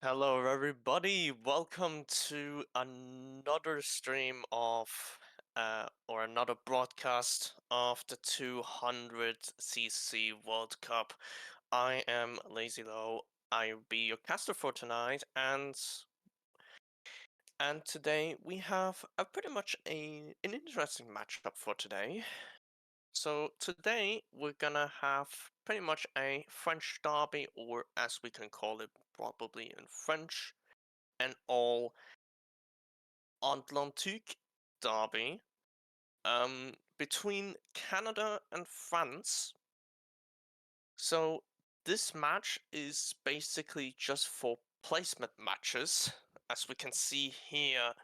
Hello, everybody. Welcome to another stream of, or another broadcast of the 200cc World Cup. I am Lazy Low. I'll be your caster for tonight, and today we have a pretty much an interesting matchup for today. So today we're gonna have pretty much a French derby, or as we can call it probably in French, an all Atlantique derby between Canada and France. So this match is basically just for placement matches. As we can see here,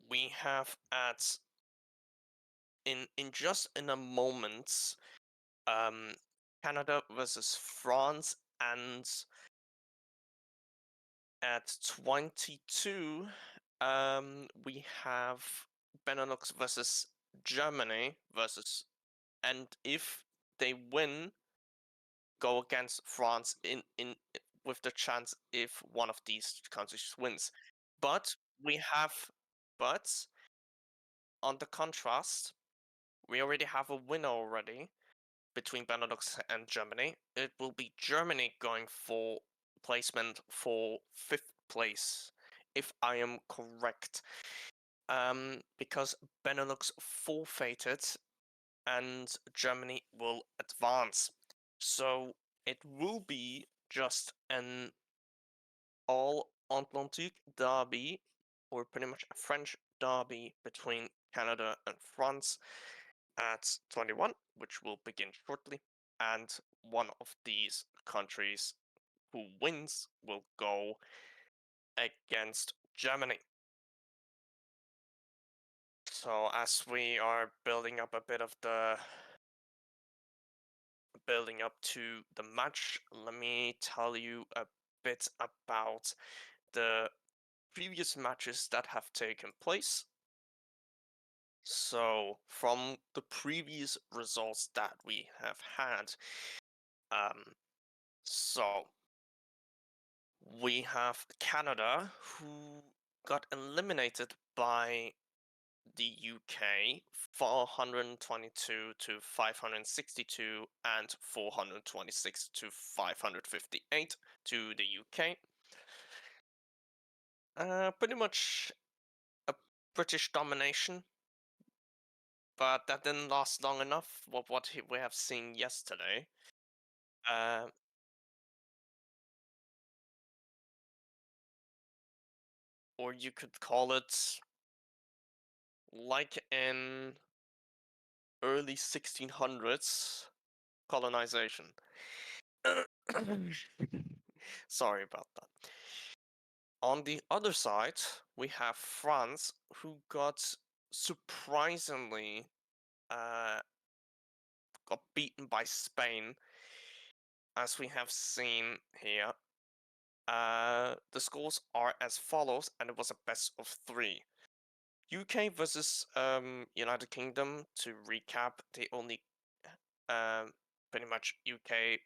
we have at in a moment Canada versus France, and at 22 we have Benelux versus Germany versus, and if they win, go against France in with the chance if one of these countries wins. But we have, but on the contrast, we already have a winner already between Benelux and Germany. It will be Germany going for placement for 5th place, if I am correct. Because Benelux forfeited and Germany will advance. So it will be just an all Atlantique derby, or pretty much a French derby between Canada and France at 21, which will begin shortly. And one of these countries who wins will go against Germany. So as we are building up a bit of the building up to the match, let me tell you a bit about the previous matches that have taken place. So, from the previous results that we have had, um, so we have Canada, who got eliminated by the UK 422 to 562 and 426 to 558 to the UK. Pretty much a British domination, but that didn't last long enough. What we have seen yesterday. Uh, or you could call it like in early 1600s colonization. Sorry about that. On the other side, we have France, who got surprisingly got beaten by Spain, as we have seen here. The scores are as follows, and it was a best of 3. UK versus United Kingdom. To recap, they only pretty much UK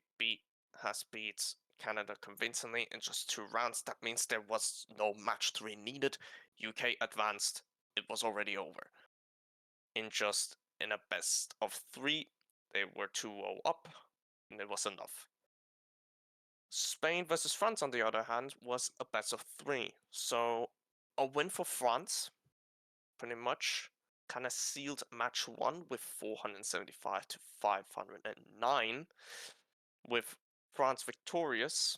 has beat Canada convincingly in just 2 rounds. That means there was no match 3 needed. UK advanced. It was already over. In a best of 3, they were 2-0 up, and it was enough. Spain versus France, on the other hand, was a best of 3. So a win for France, pretty much, kind of sealed match 1 with 475 to 509, with France victorious.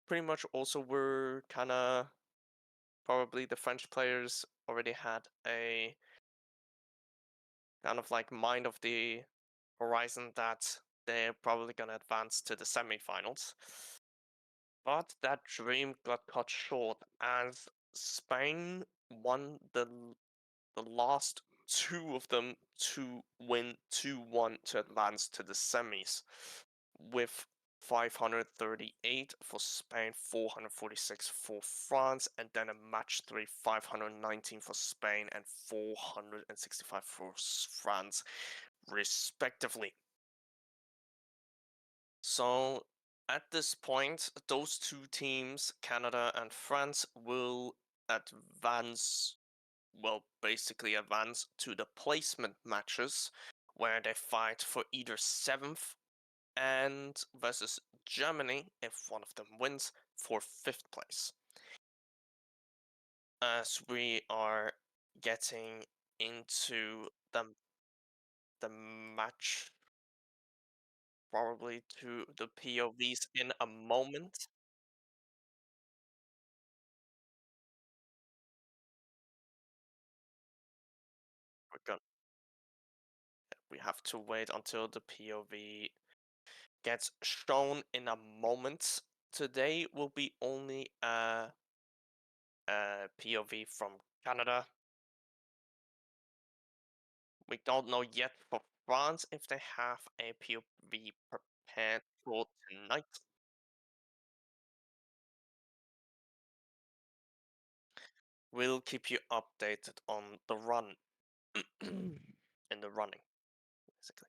Pretty much also were kind of probably the French players already had a kind of like mind of the horizon that they're probably going to advance to the semifinals. But that dream got cut short as Spain won the last 2 of them to win 2-1 to advance to the semis, with 538 for Spain, 446 for France, and then a match 3, 519 for Spain and 465 for France, respectively. So At this point, those two teams, Canada and France, will advance, well, basically advance to the placement matches where they fight for either seventh and versus Germany, if one of them wins, for fifth place. As we are getting into the match, probably to the POVs in a moment. We're gonna we have to wait until the POV gets shown in a moment. Today will be only a POV from Canada. We don't know yet for France if they have a POV prepared for tonight. We'll keep you updated on the run in the running, basically.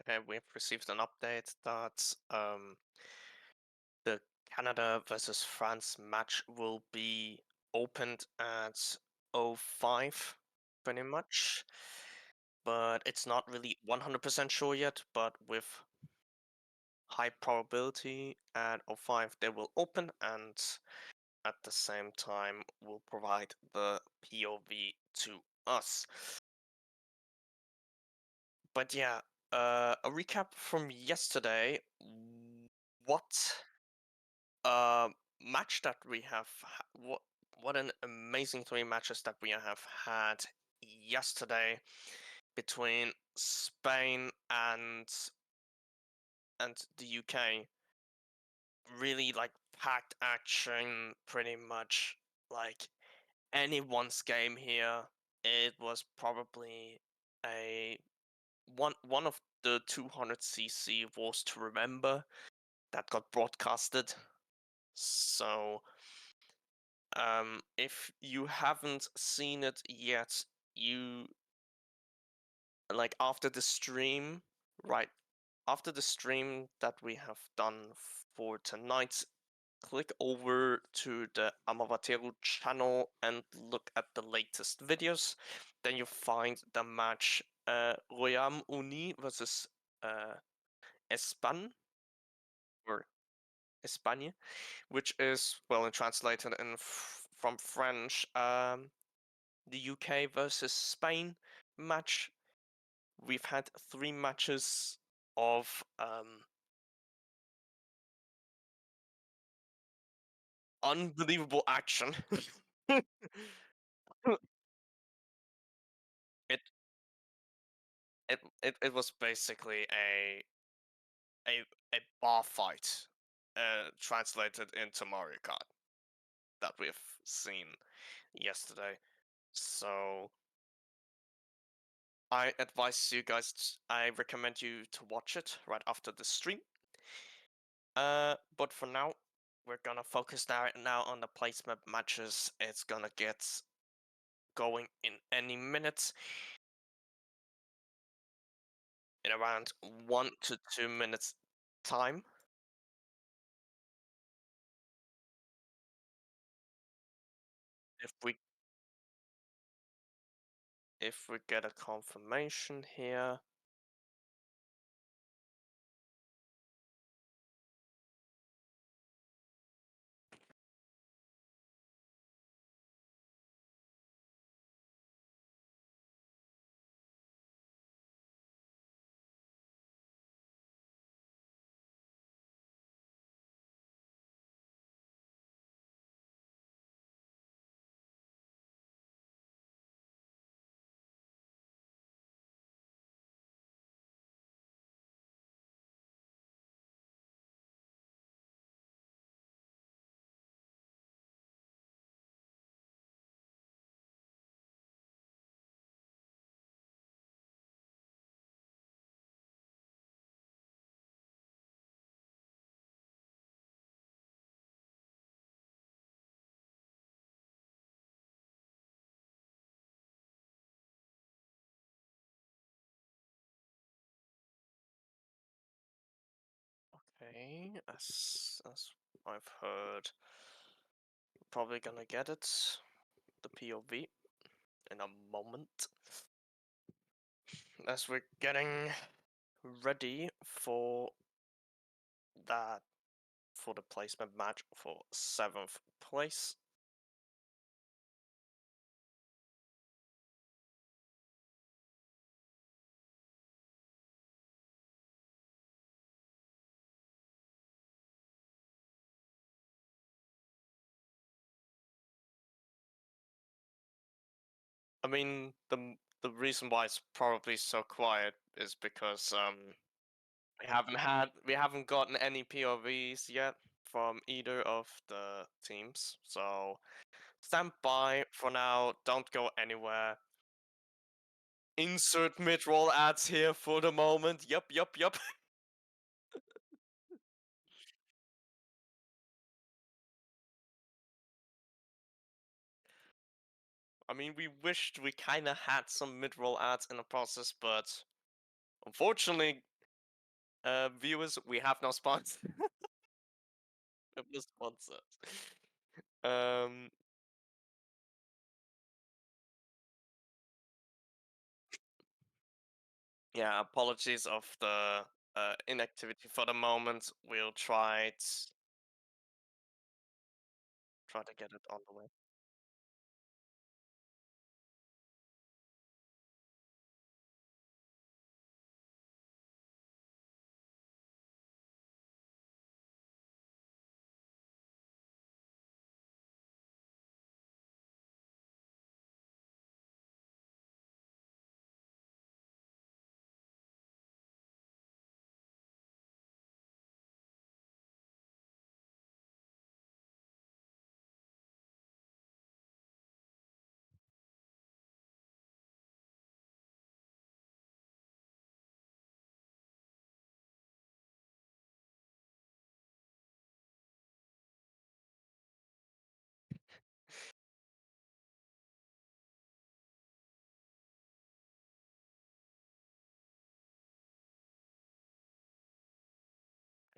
Okay, we've received an update that the Canada versus France match will be opened at 05, pretty much. But it's not really 100% sure yet, but with high probability at 05 they will open, and at the same time will provide the POV to us. But yeah, a recap from yesterday. What a match that we have what an amazing three matches that we have had yesterday between Spain and the UK. Really like packed action, pretty much like anyone's game here. It was probably a one of the 200cc wars to remember that got broadcasted. So if you haven't seen it yet, you like after the stream, right after the stream that we have done for tonight, click over to the Amavatero channel and look at the latest videos. Then you find the match Royaume Uni versus uh, Espagne or Espagne, which is well translated in from French, the UK versus Spain match. We've had three matches of unbelievable action. it, it was basically a a bar fight, translated into Mario Kart that we've seen yesterday. So I recommend you to watch it right after the stream. But for now, we're gonna focus now on the placement matches. It's gonna get going in any minute, in around 1 to 2 minutes time. If we get a confirmation here. Okay, as I've heard, probably gonna get it. The POV in a moment. As we're getting ready for that for the placement match for 7th place. I mean, the reason why it's probably so quiet is because we haven't gotten any POVs yet from either of the teams. So stand by for now. Don't go anywhere. Insert mid-roll ads here for the moment. Yup. I mean, we wished we kind of had some mid-roll ads in the process, but unfortunately, viewers, we have no sponsor. We have no sponsors. Um, yeah, apologies of the inactivity for the moment. We'll try to get it on the way.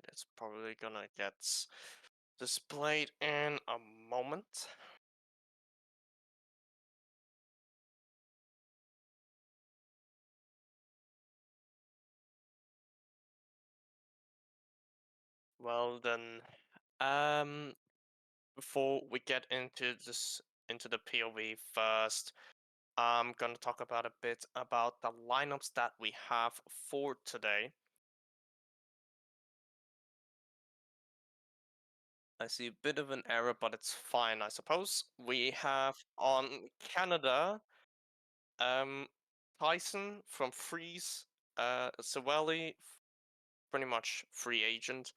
It's probably gonna get displayed in a moment. Well then, um, before we get into the POV first, I'm gonna talk about a bit about the lineups that we have for today. I see a bit of an error, but it's fine, I suppose. We have on Canada, um, Tyson from Freeze, Sewelli, pretty much free agent.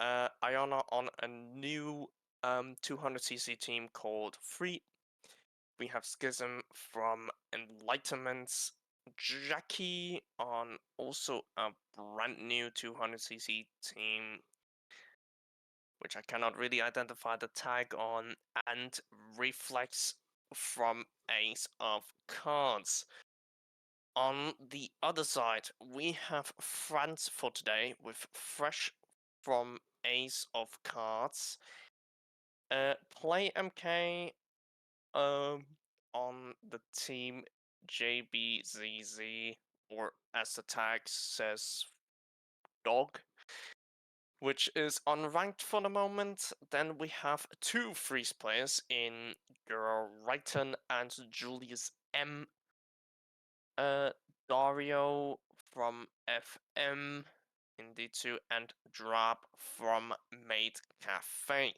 Iona on a new 200cc team called Free. We have Schism from Enlightenments. Jackie on also a brand new 200cc team, which I cannot really identify the tag on, and Reflex from Ace of Cards. On the other side, we have France for today with Fresh from Ace of Cards. Play MK on the team JBZZ, or as the tag says, Dog, which is unranked for the moment. Then we have two freeze players in Girl Righton and Julius M. Dario from FM in D2 and Drop from Maid Cafe.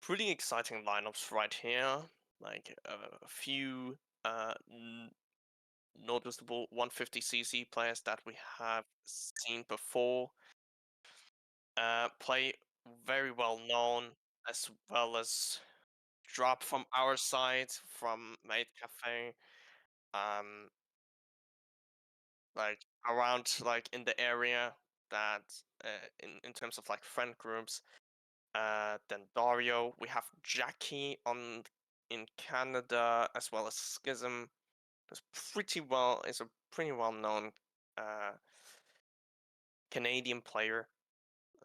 Pretty exciting lineups right here. Like a few noticeable 150cc players that we have seen before. Play very well known, as well as Drop from our side from Maid Cafe. Um, like around like in the area that in terms of like friend groups. Then Dario, we have Jackie on in Canada, as well as Schism. Is a pretty well known uh, Canadian player.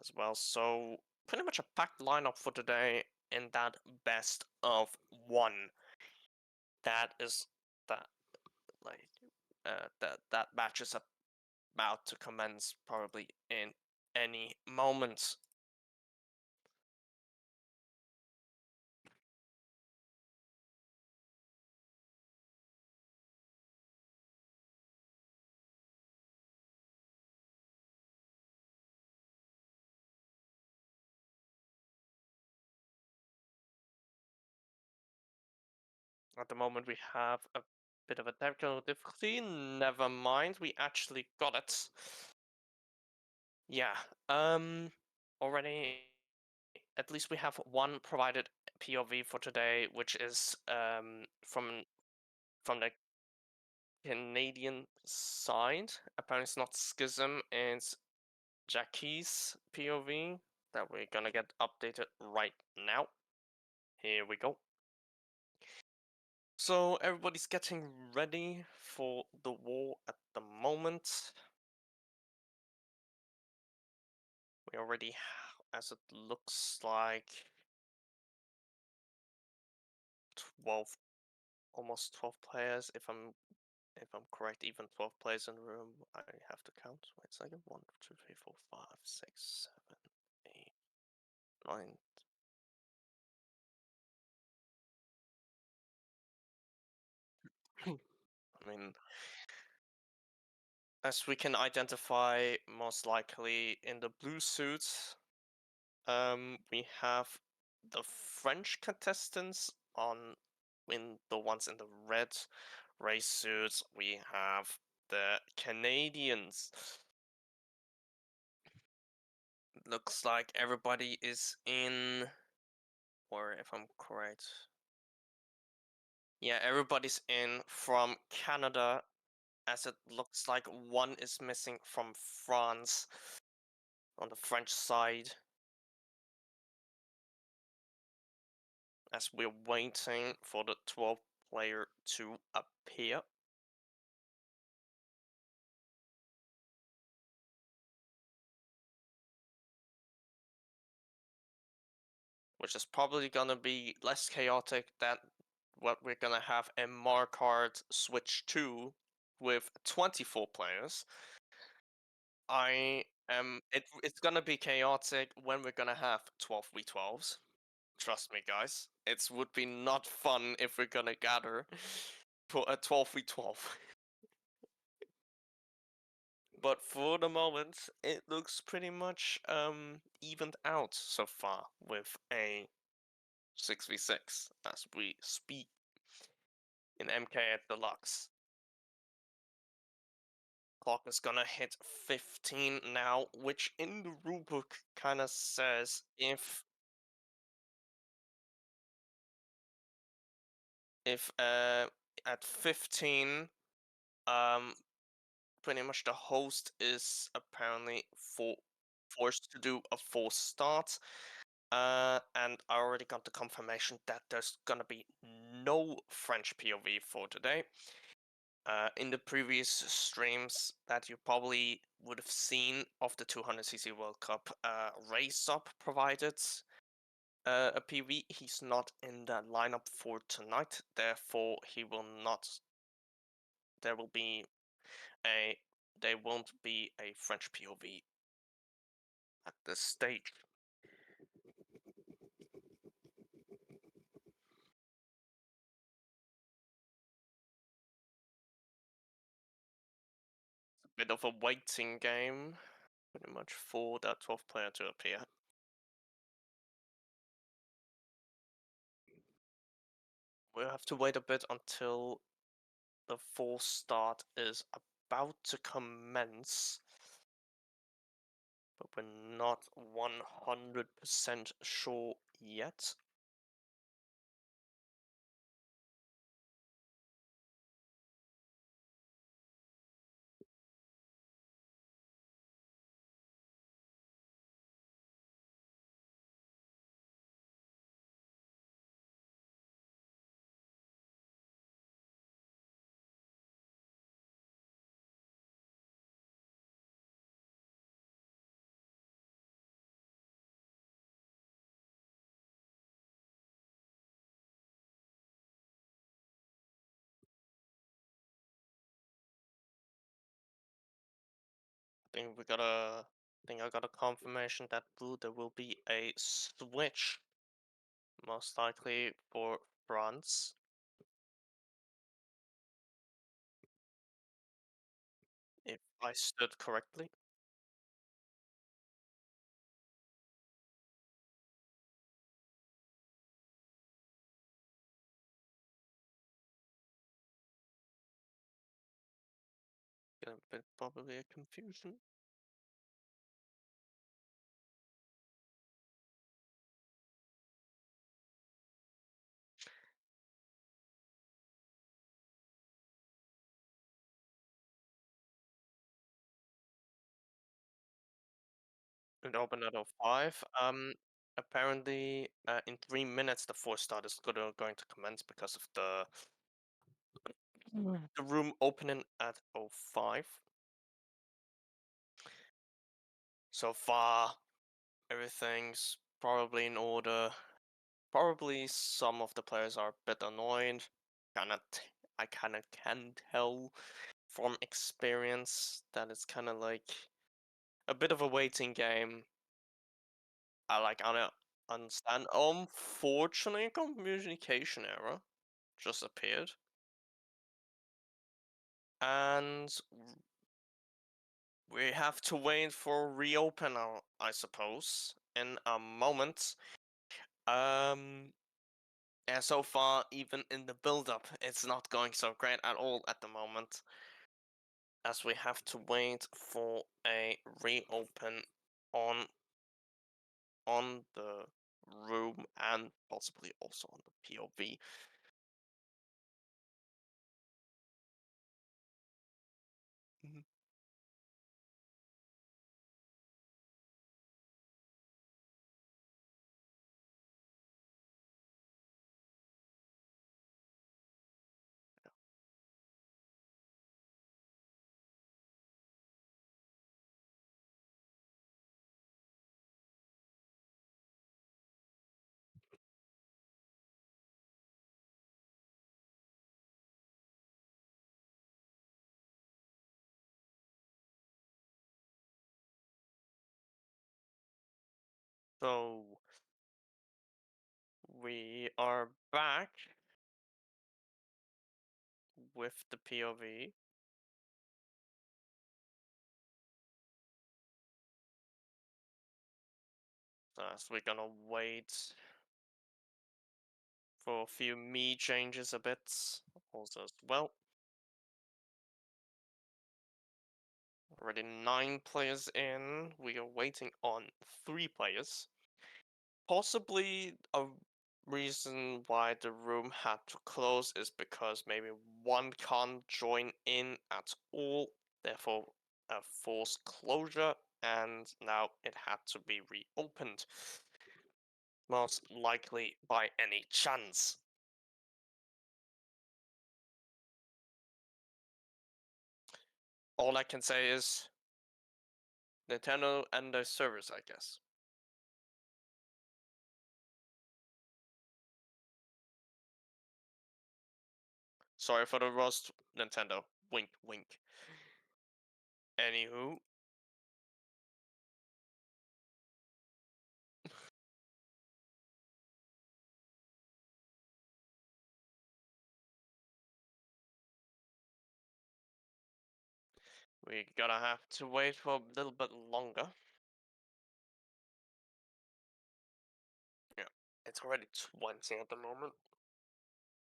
as well. So pretty much a packed lineup for today in that best of one. That is that like that match is about to commence probably in any moment. At the moment we have a bit of a technical difficulty. Never mind, we actually got it. Yeah. Already at least we have one provided POV for today, which is from the Canadian side. Apparently it's not Schism, it's Jackie's POV that we're gonna get updated right now. Here we go. So everybody's getting ready for the war at the moment. We already, as it looks like, 12, almost 12 players. If I'm correct, even 12 players in the room. I have to count. Wait a second. 1, 2, 3, 4, 5, 6, 7, 8, 9. I mean, as we can identify, most likely in the blue suits, we have the French contestants on in the ones in the red race suits. We have the Canadians. Looks like everybody is in, or if I'm correct, yeah, everybody's in from Canada, as it looks like one is missing from France on the French side. As we're waiting for the 12th player to appear. Which is probably gonna be less chaotic than what we're gonna have in Mario Kart Switch 2 with 24 players. It's gonna be chaotic when we're gonna have 12v12s. Trust me, guys. It would be not fun if we're gonna gather for a 12v12. But for the moment, it looks pretty much evened out so far with a 6v6 as we speak in MKX Deluxe. Clock is gonna hit 15 now, which in the rulebook kind of says if at 15 um pretty much the host is apparently forced to do a false start. And I already got the confirmation that there's gonna be no French POV for today. In the previous streams that you probably would have seen of the 200cc World Cup, Raysop provided a PV. He's not in the lineup for tonight, therefore he will not. There will be a. There won't be a French POV at this stage. It's a bit of a waiting game, pretty much, for that 12th player to appear. We'll have to wait a bit until the full start is about to commence, but we're not 100% sure yet. think I got a confirmation that there will be a switch, most likely for France, if I stood correctly. Gonna be probably a confusion. It opened at 05. Apparently, in 3 minutes, the force start is going to commence because of the room opening at 05. So far, everything's probably in order. Probably some of the players are a bit annoyed. Kinda, I kinda can tell from experience that it's kind of like a bit of a waiting game. I don't understand. Unfortunately, communication error just appeared, and we have to wait for reopen, I suppose, in a moment. Um, and so far, even in the build-up, it's not going so great at all at the moment, as we have to wait for a reopen on the room and possibly also on the POV. Mhm. So we are back with the POV. As we're gonna wait for a few me changes a bit also as well. Already 9 players in. We are waiting on 3 players. Possibly a reason why the room had to close is because maybe one can't join in at all, therefore a forced closure, and now it had to be reopened. Most likely by any chance. All I can say is Nintendo and their servers, I guess. Sorry for the rust, Nintendo. Wink, wink. Anywho, we gotta have to wait for a little bit longer. Yeah, it's already 20 at the moment.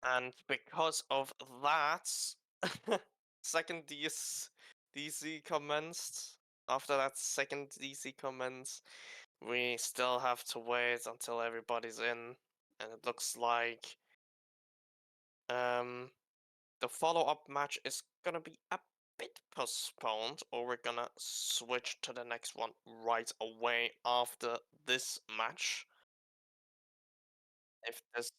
And because of that, second DC commenced. After that second DC commenced, we still have to wait until everybody's in. And it looks like um the follow-up match is gonna be a bit postponed, or we're gonna switch to the next one right away after this match. If this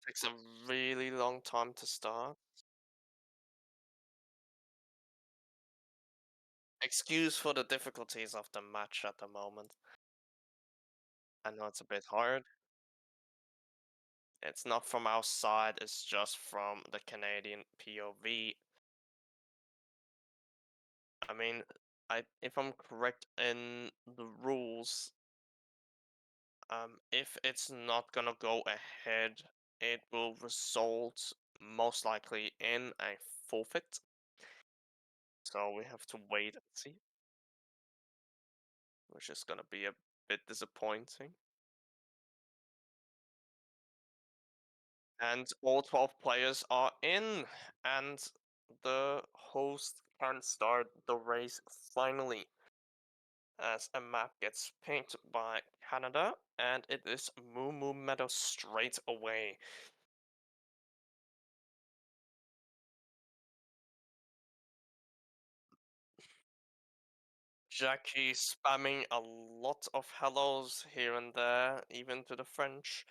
takes a really long time to start. Excuse for the difficulties of the match at the moment. I know it's a bit hard. It's not from our side, it's just from the Canadian POV. I mean, if I'm correct in the rules, if it's not gonna go ahead, it will result most likely in a forfeit. So we have to wait and see, which is gonna be a bit disappointing. And all 12 players are in, and the host can start the race finally as a map gets picked by Canada, and it is Moo Moo Meadow straight away. Jackie spamming a lot of hellos here and there, even to the French,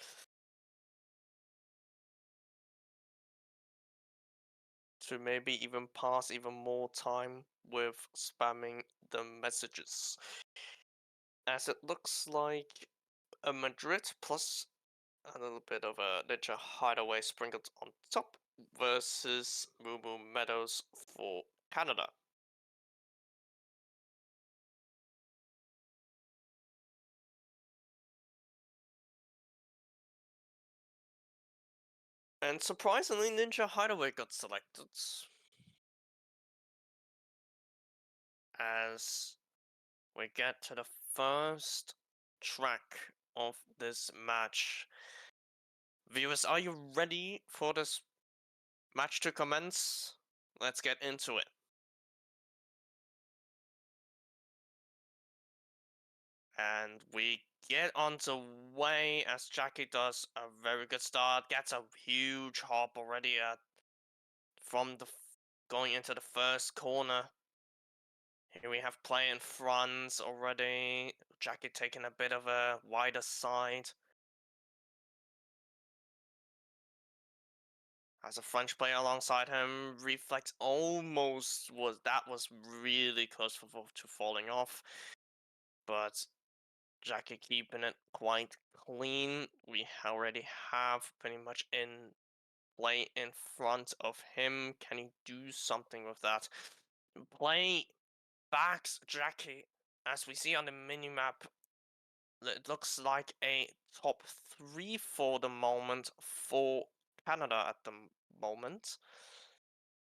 to maybe even pass even more time with spamming the messages. As it looks like a Madrid plus a little bit of a Ninja Hideaway sprinkled on top versus Moo Moo Meadows for Canada. And surprisingly, Ninja Hideaway got selected as we get to the first track of this match. Viewers, are you ready for this match to commence? Let's get into it. And we get on the way as Jackie does a very good start, gets a huge hop already from going into the first corner. Here we have play in front already. Jackie taking a bit of a wider side. As a French player alongside him, Reflex almost was really close to falling off. But Jackie keeping it quite clean. We already have pretty much in play in front of him. Can he do something with that? Play backs Jackie. As we see on the minimap, it looks like a top 3 for the moment for Canada at the moment,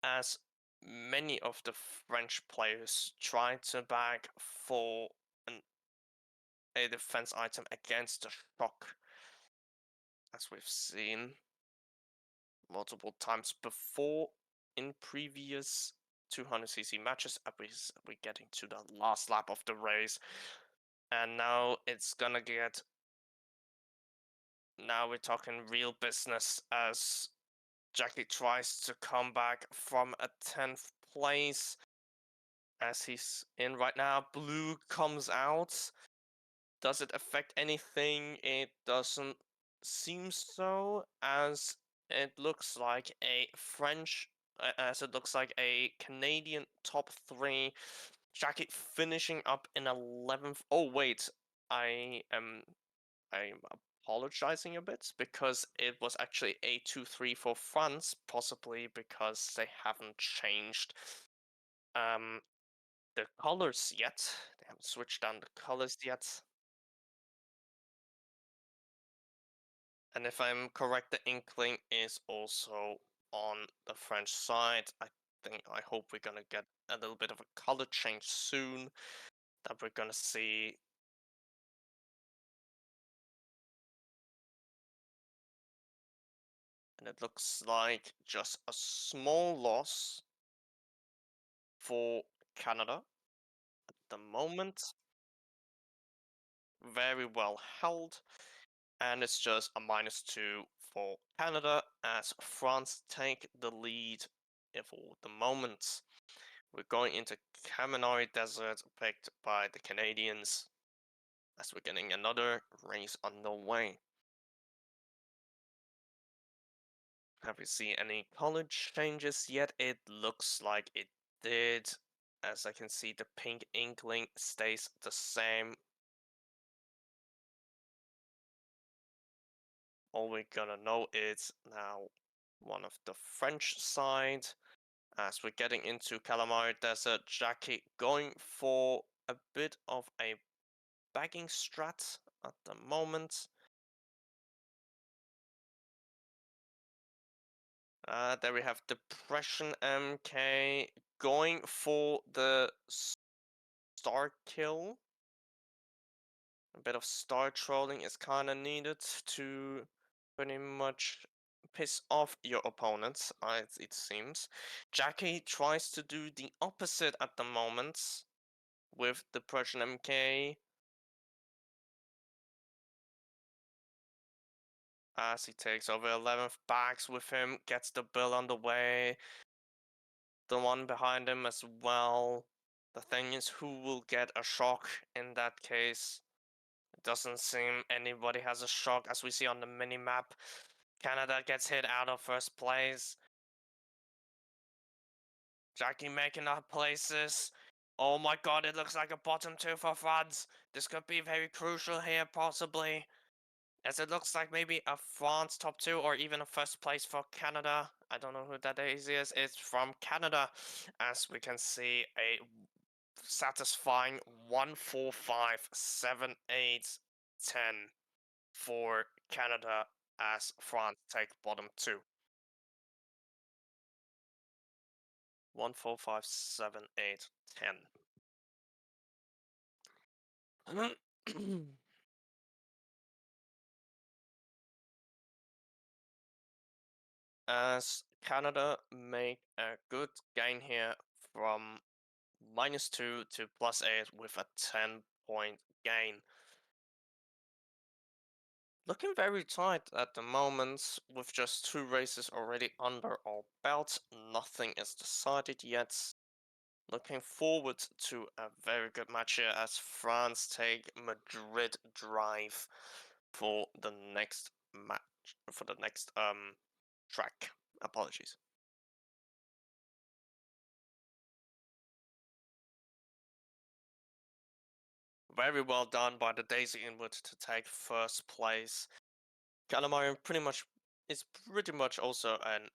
as many of the French players try to bag for a defense item against the shock, as we've seen multiple times before in previous 200cc matches. We're getting to the last lap of the race, and now it's gonna get. Now we're talking real business as Jackie tries to come back from a 10th place as he's in right now. Blue comes out. Does it affect anything? It doesn't seem so, as it looks like as it looks like a Canadian top 3. Jackie finishing up in 11th. Oh wait, I'm apologizing a bit because it was actually A23 for France, possibly because they haven't changed um the colors yet. They haven't switched down the colors yet. And if I'm correct, the Inkling is also on the French side. I hope we're gonna get a little bit of a color change soon. That we're gonna see. And it looks like just a small loss for Canada at the moment. Very well held. And it's just a -2 for Canada as France take the lead for the moment. We're going into Kaminari Desert picked by the Canadians as we're getting another race underway. Have we seen any college changes yet? It looks like it did. As I can see, the pink Inkling stays the same. all we're gonna know is now one of the French side. As we're getting into Calamari Desert, Jackie going for a bit of a bagging strat at the moment. There we have Depression MK going for the star kill. A bit of star trolling is kind of needed to pretty much piss off your opponents, it seems. Jackie tries to do the opposite at the moment with Depression MK. As he takes over 11th, backs with him, gets the bill on the way. The one behind him as well. The thing is, who will get a shock in that case? It doesn't seem anybody has a shock, as we see on the mini-map. Canada gets hit out of first place. Jackie making up places. Oh my god, it looks like a bottom two for France. This could be very crucial here, possibly. As it looks like maybe a France top two or even a first place for Canada. I don't know who that is. It's from Canada. As we can see, a satisfying 1-4-5-7-8-10 for Canada as France take bottom two. 1-4-5-7-8-10. As Canada make a good gain here from -2 to +8 with a 10-point gain. Looking very tight at the moment, with just 2 races already under our belt. Nothing is decided yet. Looking forward to a very good match here as France take Madrid drive for the next match, for the next track. Apologies. Very well done by the Daisy Inward to take first place. Calamari is pretty much also an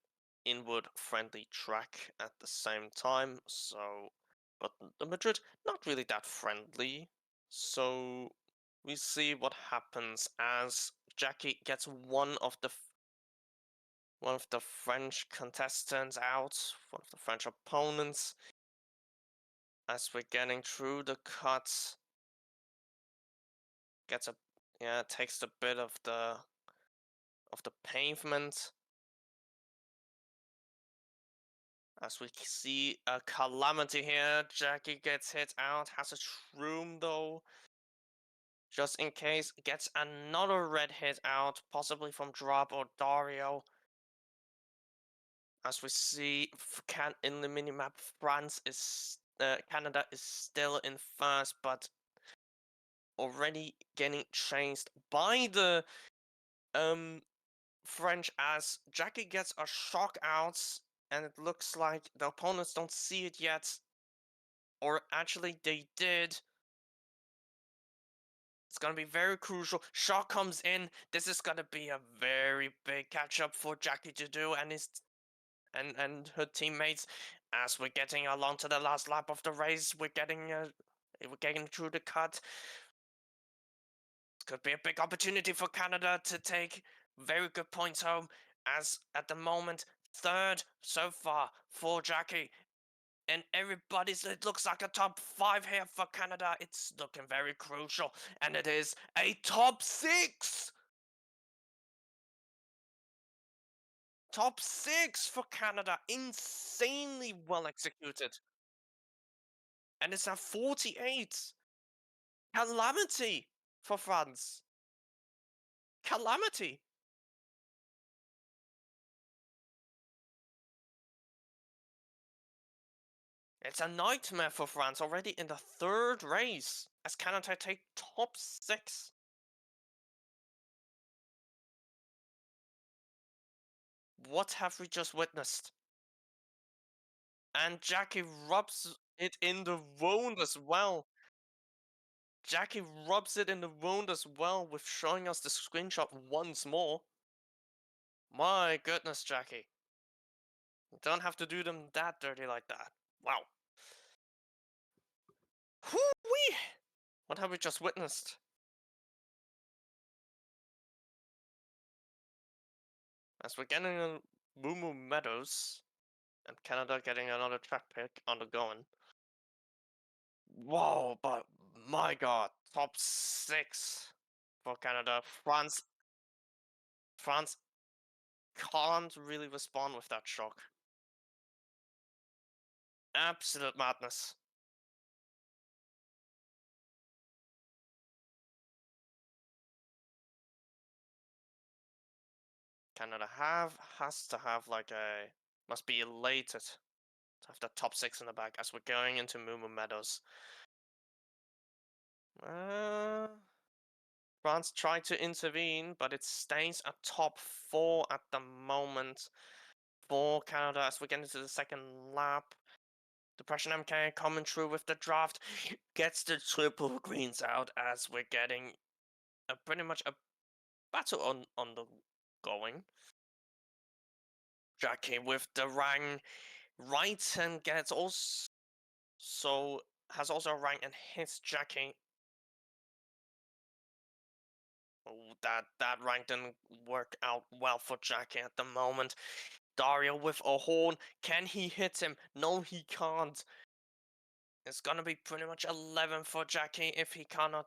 inward friendly track at the same time, so but the Madrid not really that friendly. So we see what happens as Jackie gets one of the French contestants out, one of the French opponents. As we're getting through the cut, gets a takes a bit of the pavement. As we see a calamity here, Jackie gets hit out, has a shroom though. Just in case, gets another red hit out, possibly from Drop or Dario. As we see in the minimap, Canada is still in first, but already getting chased by the French as Jackie gets a shock out, and it looks like the opponents don't see it yet. Or actually, they did. It's gonna be very crucial. Shock comes in. This is gonna be a very big catch up for Jackie to do and her teammates. As we're getting along to the last lap of the race, we're getting through the cut. Could be a big opportunity for Canada to take very good points home. As at the moment, third so far for Jackie. And it looks like a top 5 here for Canada. It's looking very crucial. And it is a top 6! Top 6 for Canada. Insanely well executed. And it's at 48. Calamity for France. Calamity. It's a nightmare for France already in the third race as Canada take top 6. What have we just witnessed? And Jackie rubs it in the wound as well. Jackie rubs it in the wound as well with showing us the screenshot once more. My goodness, Jackie. You don't have to do them that dirty like that. Wow. Whoo-wee! What have we just witnessed? As we're getting a Moo Moo Meadows and Canada getting another track pick undergoing. Whoa, but my god, top 6 for Canada. France can't really respond with that shock. Absolute madness. Canada has to have like a must be elated to have the top 6 in the bag as we're going into Moo Moo Meadows. Uh, France tried to intervene, but it stays at top 4 at the moment for Canada as we get into the second lap. Depression MK coming through with the draft gets the triple greens out as we're getting pretty much a battle on the going. Jackie with the rang right and gets also has also a rank and hits Jackie. Oh, that rank didn't work out well for Jackie at the moment. Dario with a horn. Can he hit him? No, he can't. It's gonna be pretty much 11 for Jackie if he cannot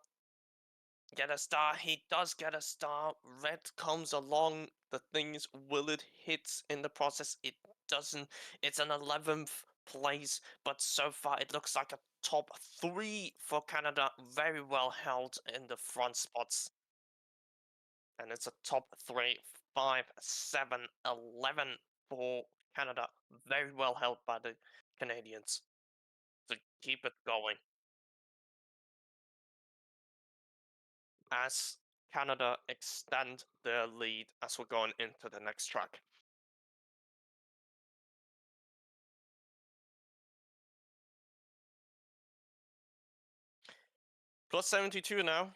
get a star. He does get a star. Red comes along. The thing is, will it hit in the process? It doesn't. It's an 11th place, but so far it looks like a top 3 for Canada. Very well held in the front spots. And it's a top 3, 5, 7, 11 for Canada. Very well held by the Canadians. So keep it going. As Canada extend their lead as we're going into the next track. Plus 72 now.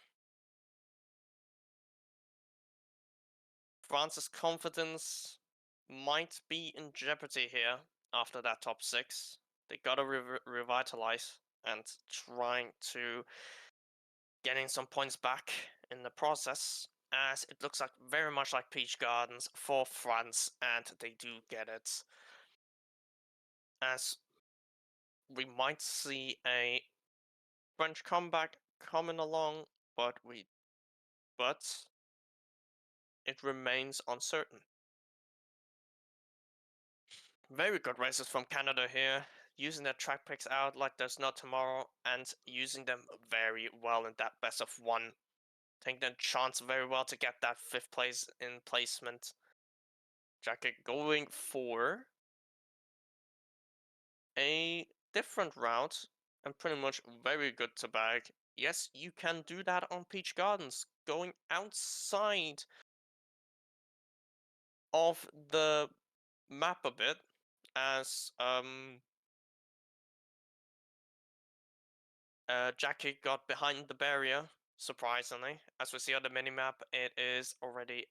France's confidence might be in jeopardy here after that top 6. They gotta revitalize and trying to getting some points back in the process, as it looks like very much like Peach Gardens for France, and they do get it. As we might see a French comeback coming along, but it remains uncertain. Very good races from Canada here, using their track picks out like there's no tomorrow, and using them very well in that best of 1. Taking their chance very well to get that 5th place in placement. Jacket going for a different route and pretty much very good to bag. Yes, you can do that on Peach Gardens, going outside of the map a bit, as Jackie got behind the barrier, surprisingly. As we see on the minimap, it is already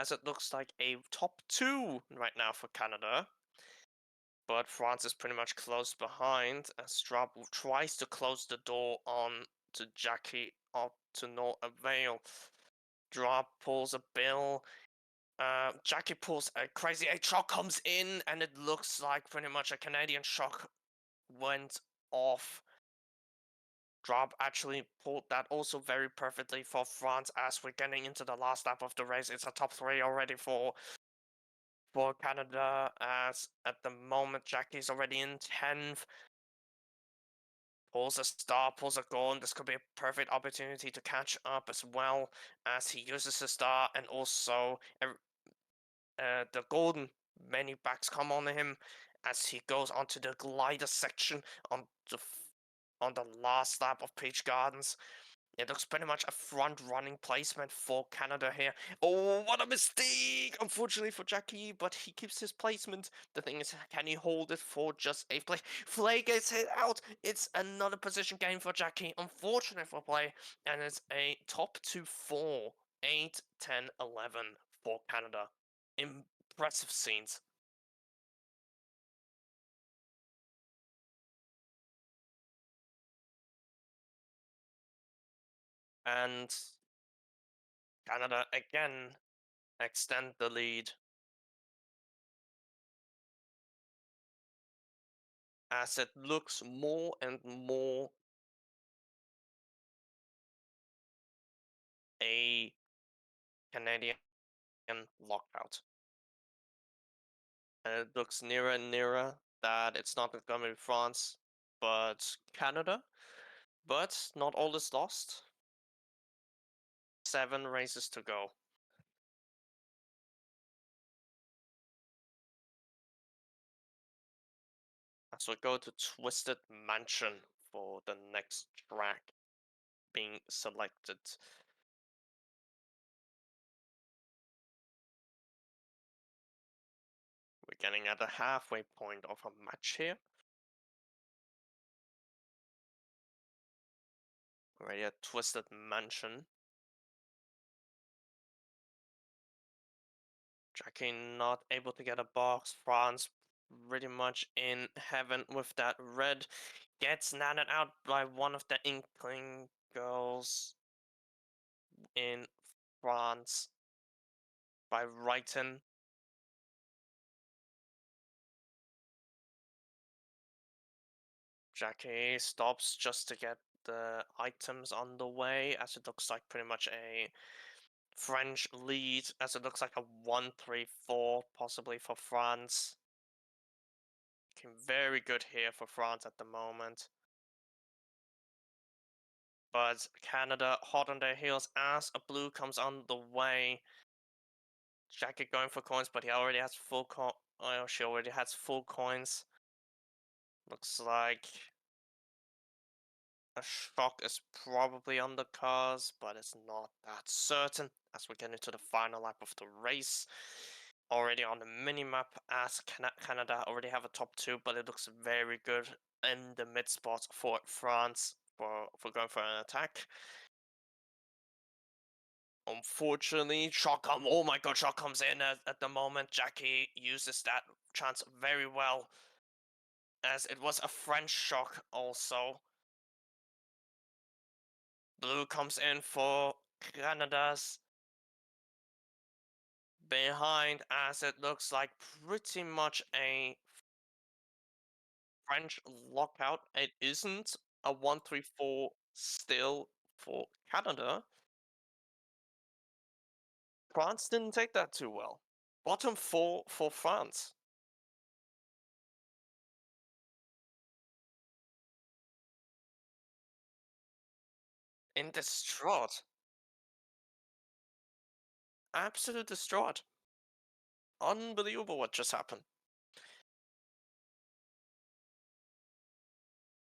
as it looks like a top 2 right now for Canada. But France is pretty much close behind as Strab tries to close the door on to Jackie up to no avail. Drop pulls a bill. Jackie pulls a crazy 8 shot comes in, and it looks like pretty much a Canadian shock went off. Drop actually pulled that also very perfectly for France as we're getting into the last lap of the race. It's a top 3 already for Canada, as at the moment Jackie's already in 10th. Pulls a star, pulls a goal, and this could be a perfect opportunity to catch up as well as he uses the star, and also the golden many backs come on him as he goes onto the glider section on the last lap of Peach Gardens. It looks pretty much a front-running placement for Canada here. Oh, what a mistake! Unfortunately for Jackie, but he keeps his placement. The thing is, can he hold it for just 8th place? Flay gets hit out. It's another position game for Jackie. Unfortunate for Play, and it's a top 2-4. 8, 10, 11 for Canada. Impressive scenes. And Canada again extend the lead as it looks more and more a Canadian lockout. And it looks nearer and nearer that it's not going to be France, but Canada. But not all is lost. 7 races to go. As we go to Twisted Mansion for the next track being selected. We're getting at the halfway point of a match here. Already at Twisted Mansion. Jackie not able to get a box. France pretty much in heaven with that red. Gets natted out by one of the Inkling girls in France by Wrighton. Jackie stops just to get the items on the way, as it looks like pretty much a French lead, as it looks like a 1-3-4 possibly for France. Looking very good here for France at the moment. But Canada hot on their heels as a blue comes on the way. Jackie going for coins, but he already has full coin. Oh, she already has full coins. Looks like a shock is probably on the cards, but it's not that certain as we get into the final lap of the race. Already on the mini-map as Canada already have a top 2, but it looks very good in the mid spots for France for going for an attack. Unfortunately, oh my god, shot comes in at the moment. Jackie uses that chance very well, as it was a French shock also. Blue comes in for Canada's behind, as it looks like pretty much a French lockout. It isn't a 1-3-4 still for Canada. France didn't take that too well. Bottom 4 for France. In distraught. Absolute distraught. Unbelievable what just happened.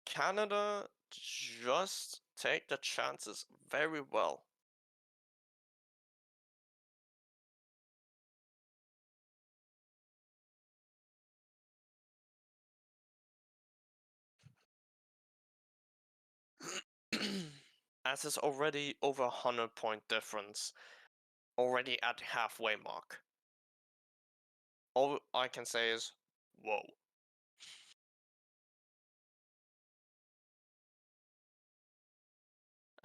Canada just take the chances very well. As it's already over 100-point difference, already at halfway mark. All I can say is, whoa.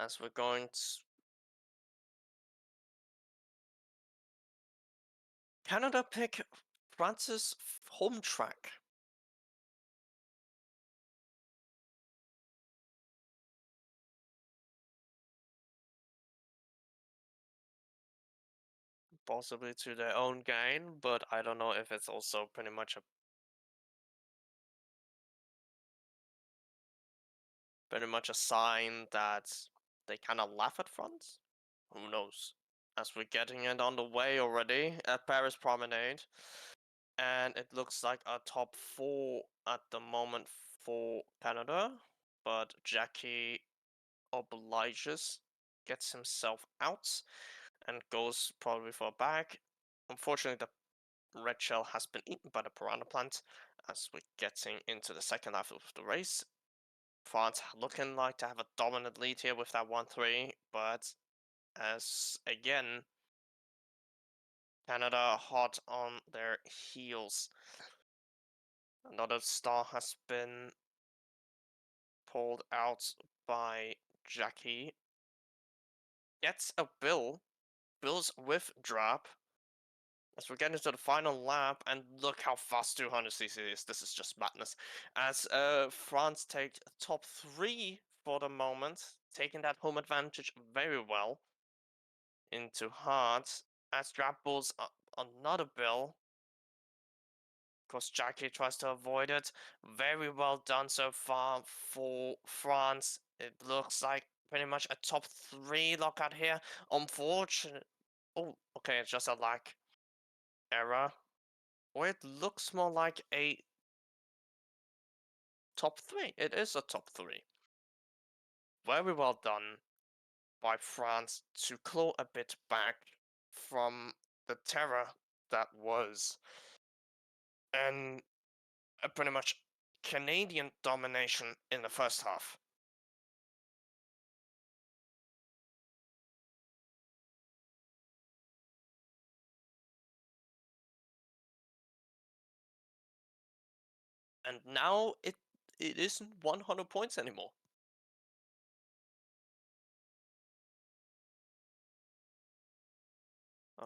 As we're going to Canada pick France's home track. Possibly to their own gain, but I don't know if it's also pretty much a sign that they kind of laugh at France. Who knows? As we're getting it on the way already at Paris Promenade, and it looks like a top 4 at the moment for Canada, but Jackie obliges, gets himself out, and goes probably for a bag. Unfortunately, the red shell has been eaten by the piranha plant as we're getting into the second half of the race. France looking like to have a dominant lead here with that 1-3, but as again, Canada hot on their heels. Another star has been pulled out by Jackie. Gets a bill. Bills with drop. As we get into the final lap, and look how fast 200cc is. This is just madness. As France take top 3 for the moment, taking that home advantage very well into hard. As drop pulls another bill. Of course, Jackie tries to avoid it. Very well done so far for France. It looks like pretty much a top 3 lockout here. Unfortunate. Oh, okay, it's just a lag error. Or it looks more like a top 3. It is a top 3. Very well done by France to claw a bit back from the terror that was. And pretty much Canadian domination in the first half. And now it isn't 100 points anymore.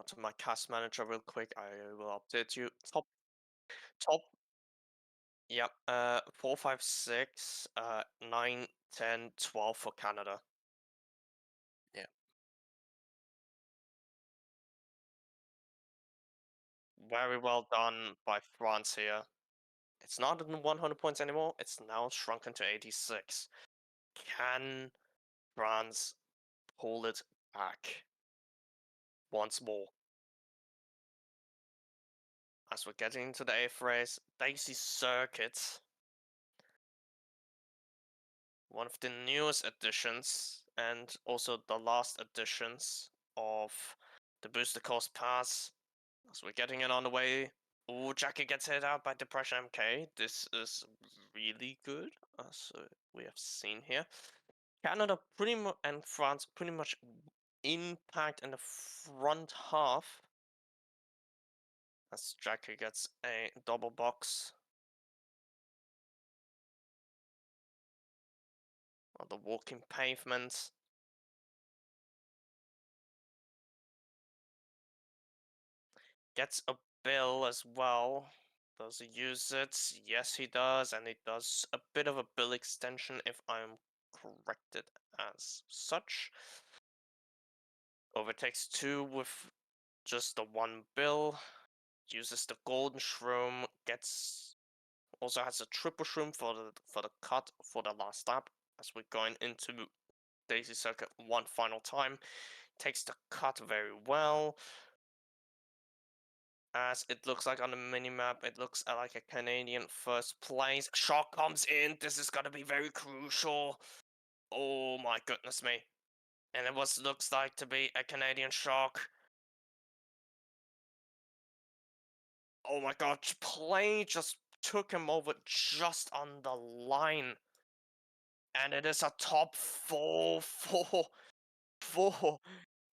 To my cast manager real quick, I will update you. Top, yep, 4, 5, 6, 9, 10, 12 for Canada. Yeah. Very well done by France here. It's not in 100 points anymore, it's now shrunken to 86. Can France pull it back once more? As we're getting into the 8th race, Daisy Circuit, one of the newest additions, and also the last additions of the Booster Course Pass. As we're getting it on the way. Ooh, Jackie gets hit out by Depression MK. This is really good, as we have seen here. Canada pretty much and France pretty much impact in the front half. As Jackie gets a double box. On the walking pavement. Gets a bill as well. Does he use it? Yes, he does, and he does a bit of a bill extension if I'm corrected as such. Overtakes 2 with just the 1 bill. Uses the golden shroom. Gets also has a triple shroom for the cut for the last lap. As we're going into Daisy Circuit one final time. Takes the cut very well. As it looks like on the minimap, it looks like a Canadian first place. Shock comes in. This is gonna be very crucial. Oh my goodness me. And it looks like to be a Canadian shock. Oh my god, plane just took him over just on the line. And it is a top 4 for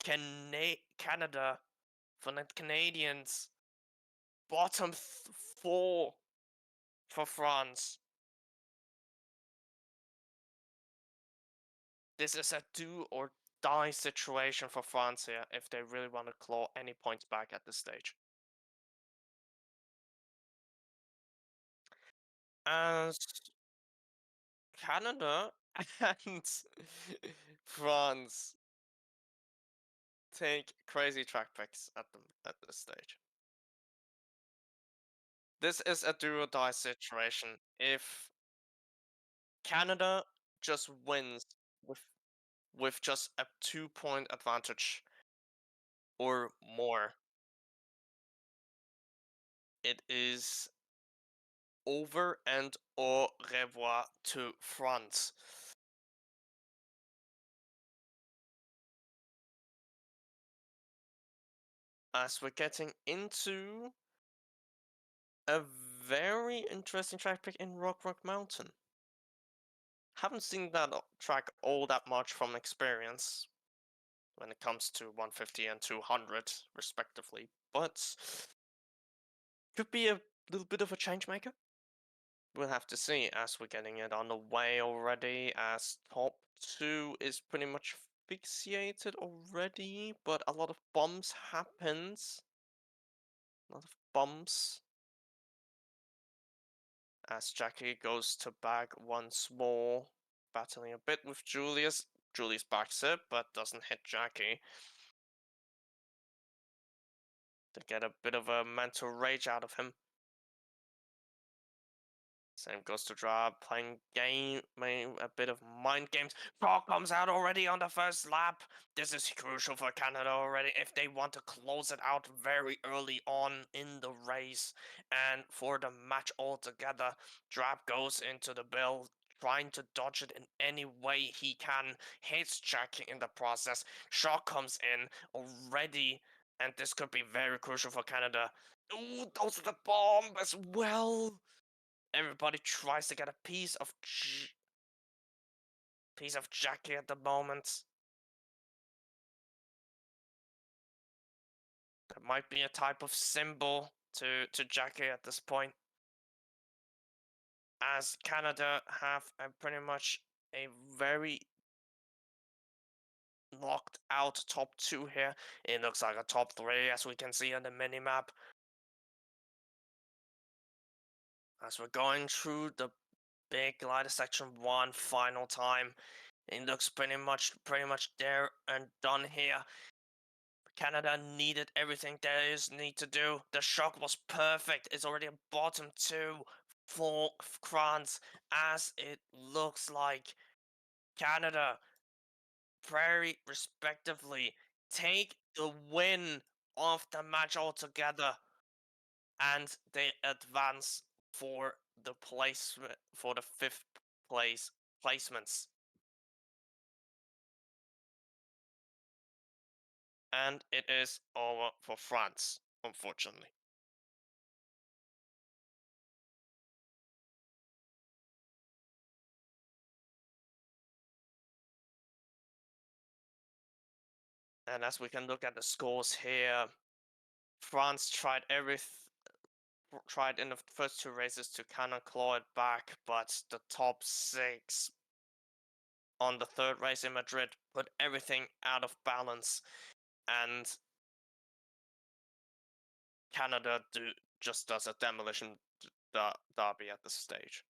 Canada, for the Canadians. Bottom 4 for France. This is a do or die situation for France here if they really want to claw any points back at this stage. As Canada and France take crazy track picks at this stage. This is a do or die situation. If Canada just wins with just a 2-point advantage or more, it is over and au revoir to France. As we're getting into a very interesting track pick in Rock Mountain. Haven't seen that track all that much from experience when it comes to 150 and 200 respectively, but could be a little bit of a change maker. We'll have to see as we're getting it on the way already, as top two is pretty much asphyxiated already, but a lot of bombs happens. A lot of bombs as Jackie goes to bag once more, battling a bit with Julius. Julius backs it, but doesn't hit Jackie. To get a bit of a mental rage out of him. Same goes to Drab, playing a bit of mind games. Frog comes out already on the first lap. This is crucial for Canada already if they want to close it out very early on in the race. And for the match altogether, Drab goes into the bill, trying to dodge it in any way he can, hits Jackie in the process. Shock comes in already, and this could be very crucial for Canada. Ooh, those are the bomb as well. Everybody tries to get a piece of Jackie at the moment. That might be a type of symbol to Jackie at this point, as Canada have pretty much a very locked out top two here. It looks like a top three, as we can see on the minimap. As we're going through the big glider section one final time, it looks pretty much there and done here. Canada needed everything there is need to do. The shock was perfect. It's already a bottom two for France, as it looks like Canada very respectively take the win of the match altogether, and they advance for the placement for the fifth place placements. And it is over for France, unfortunately. And as we can look at the scores here, France tried in the first two races to kind of claw it back, but the top six on the third race in Madrid put everything out of balance, and Canada just does a demolition derby at this stage.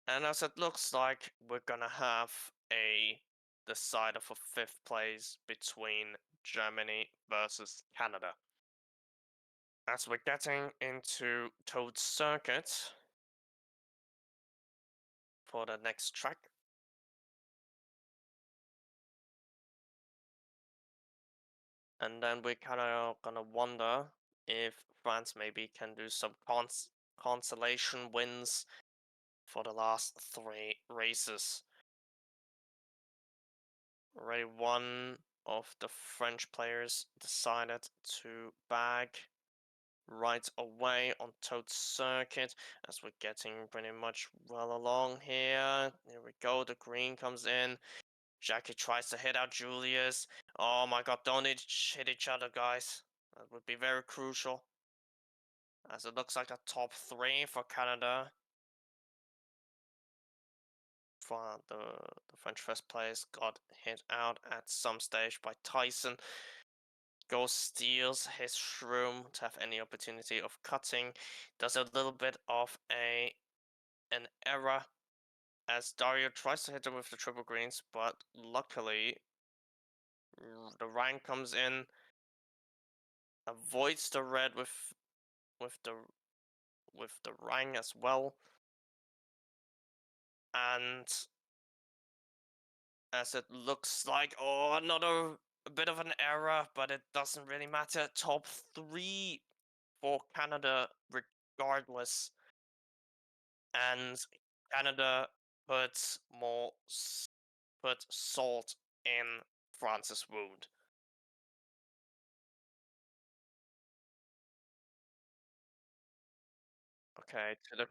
And as it looks like, we're gonna have a decider for fifth place between Germany versus Canada. As we're getting into Toad Circuit for the next track. And then we kind of gonna wonder if France maybe can do some consolation wins for the last three races. Already one of the French players decided to bag right away on Toad Circuit, as we're getting pretty much well along here. Here we go, the green comes in. Jackie tries to hit out Julius. Oh my god, don't hit each other, guys. That would be very crucial, as it looks like a top three for Canada. For the French first place got hit out at some stage by Tyson. Ghost steals his shroom to have any opportunity of cutting. Does a little bit of an error, as Dario tries to hit him with the triple greens, but luckily the Ryan comes in, avoids the red with the Rang as well, and as it looks like, oh, another a bit of an error, but it doesn't really matter. Top three for Canada regardless, and Canada puts put salt in France's wound. Okay, to the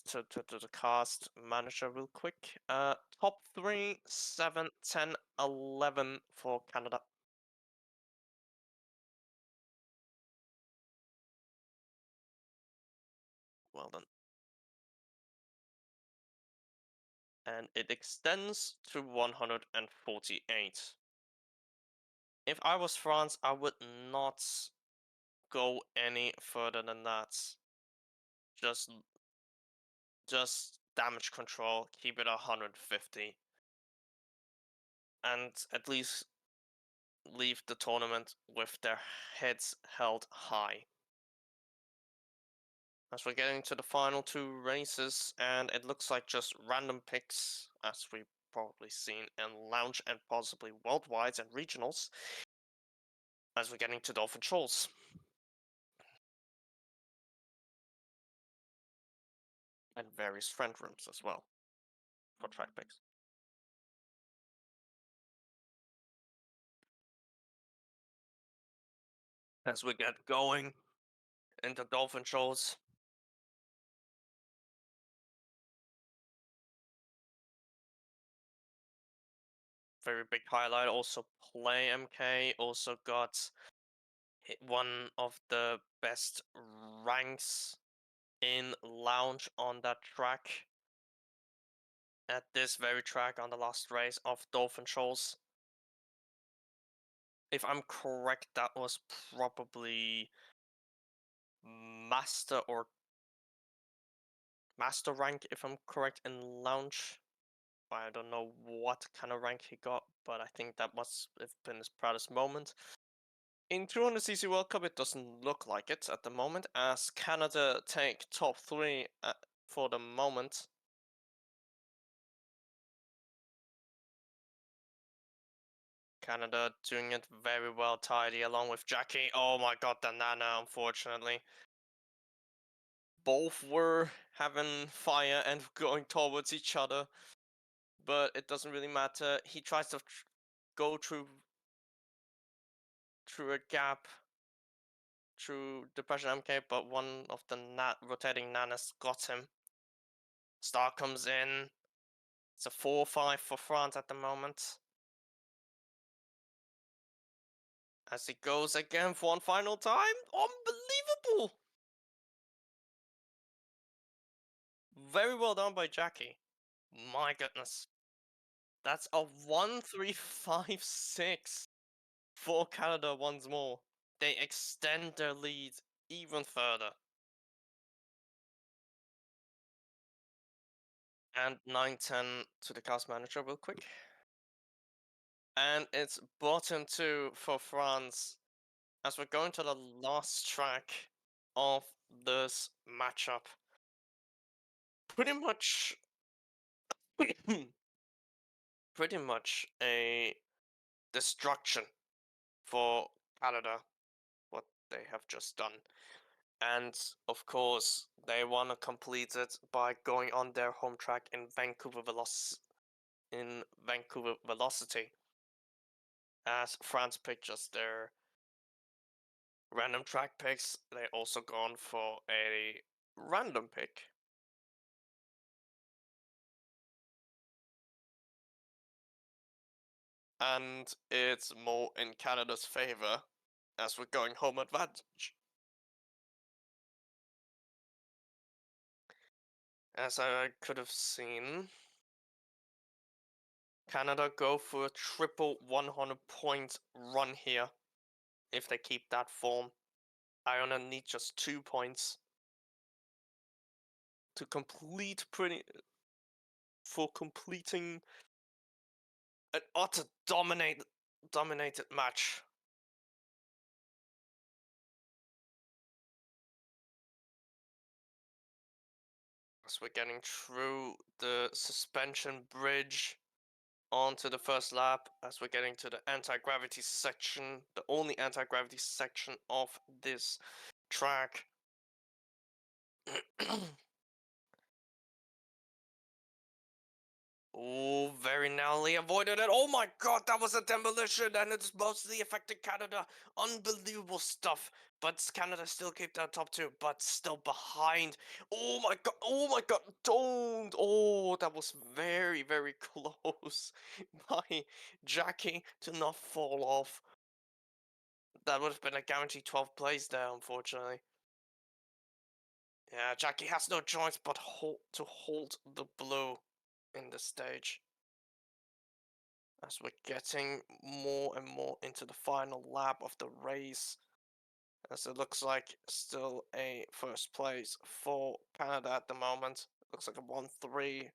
to the cast manager real quick. Top three, 7, 10, 11 for Canada. well done. And it extends to 148. If I was France, I would not go any further than that. Just just damage control, keep it 150, and at least leave the tournament with their heads held high. As we're getting to the final two races, and it looks like just random picks, as we've probably seen in Lounge and possibly Worldwide and Regionals, as we're getting to Dolphin Shoals. And various friend rooms as well for track picks. As we get going into Dolphin Shoals. Very big highlight. Also, Play MK also got one of the best ranks in Lounge on that track. At this very track on the last race of Dolphin Shoals. If I'm correct, that was probably Master or Master rank, if I'm correct, in Lounge. I don't know what kind of rank he got, but I think that must have been his proudest moment. In 200cc World Cup, it doesn't look like it at the moment, as Canada take top 3 for the moment. Canada doing it very well, tidy, along with Jackie. Oh my god, the Nana, unfortunately. Both were having fire and going towards each other, but it doesn't really matter. He tries to go through a gap through Depression MK, but one of the rotating Nanas got him. Star comes in. It's a 4-5 for France at the moment. As he goes again for one final time. Unbelievable! Very well done by Jackie. My goodness. That's a 1-3-5-6 for Canada once more. They extend their lead even further. And 9-10 to the cast manager real quick. And it's bottom 2 for France as we're going to the last track of this matchup. Pretty much pretty much a destruction for Canada, what they have just done. And of course, they want to complete it by going on their home track in Vancouver Velocity. As France picked just their random track picks, they also gone for a random pick. And it's more in Canada's favor as we're going home advantage. As I could have seen, Canada go for a triple 100-point run here if they keep that form. Iona need just 2 points to complete completing an utter dominated match. As we're getting through the suspension bridge onto the first lap, as we're getting to the anti-gravity section, the only anti-gravity section of this track. Oh, very narrowly avoided it. Oh my god, that was a demolition, and it's mostly affected Canada. Unbelievable stuff. But Canada still keep their top 2, but still behind. Oh my god, oh my god, don't. Oh, that was very, very close by Jackie to not fall off. That would have been a guaranteed 12 plays there, unfortunately. Yeah, Jackie has no choice but to hold the blue in the stage. As we're getting more and more into the final lap of the race, as it looks like still a first place for Canada at the moment. Looks like a 1-3.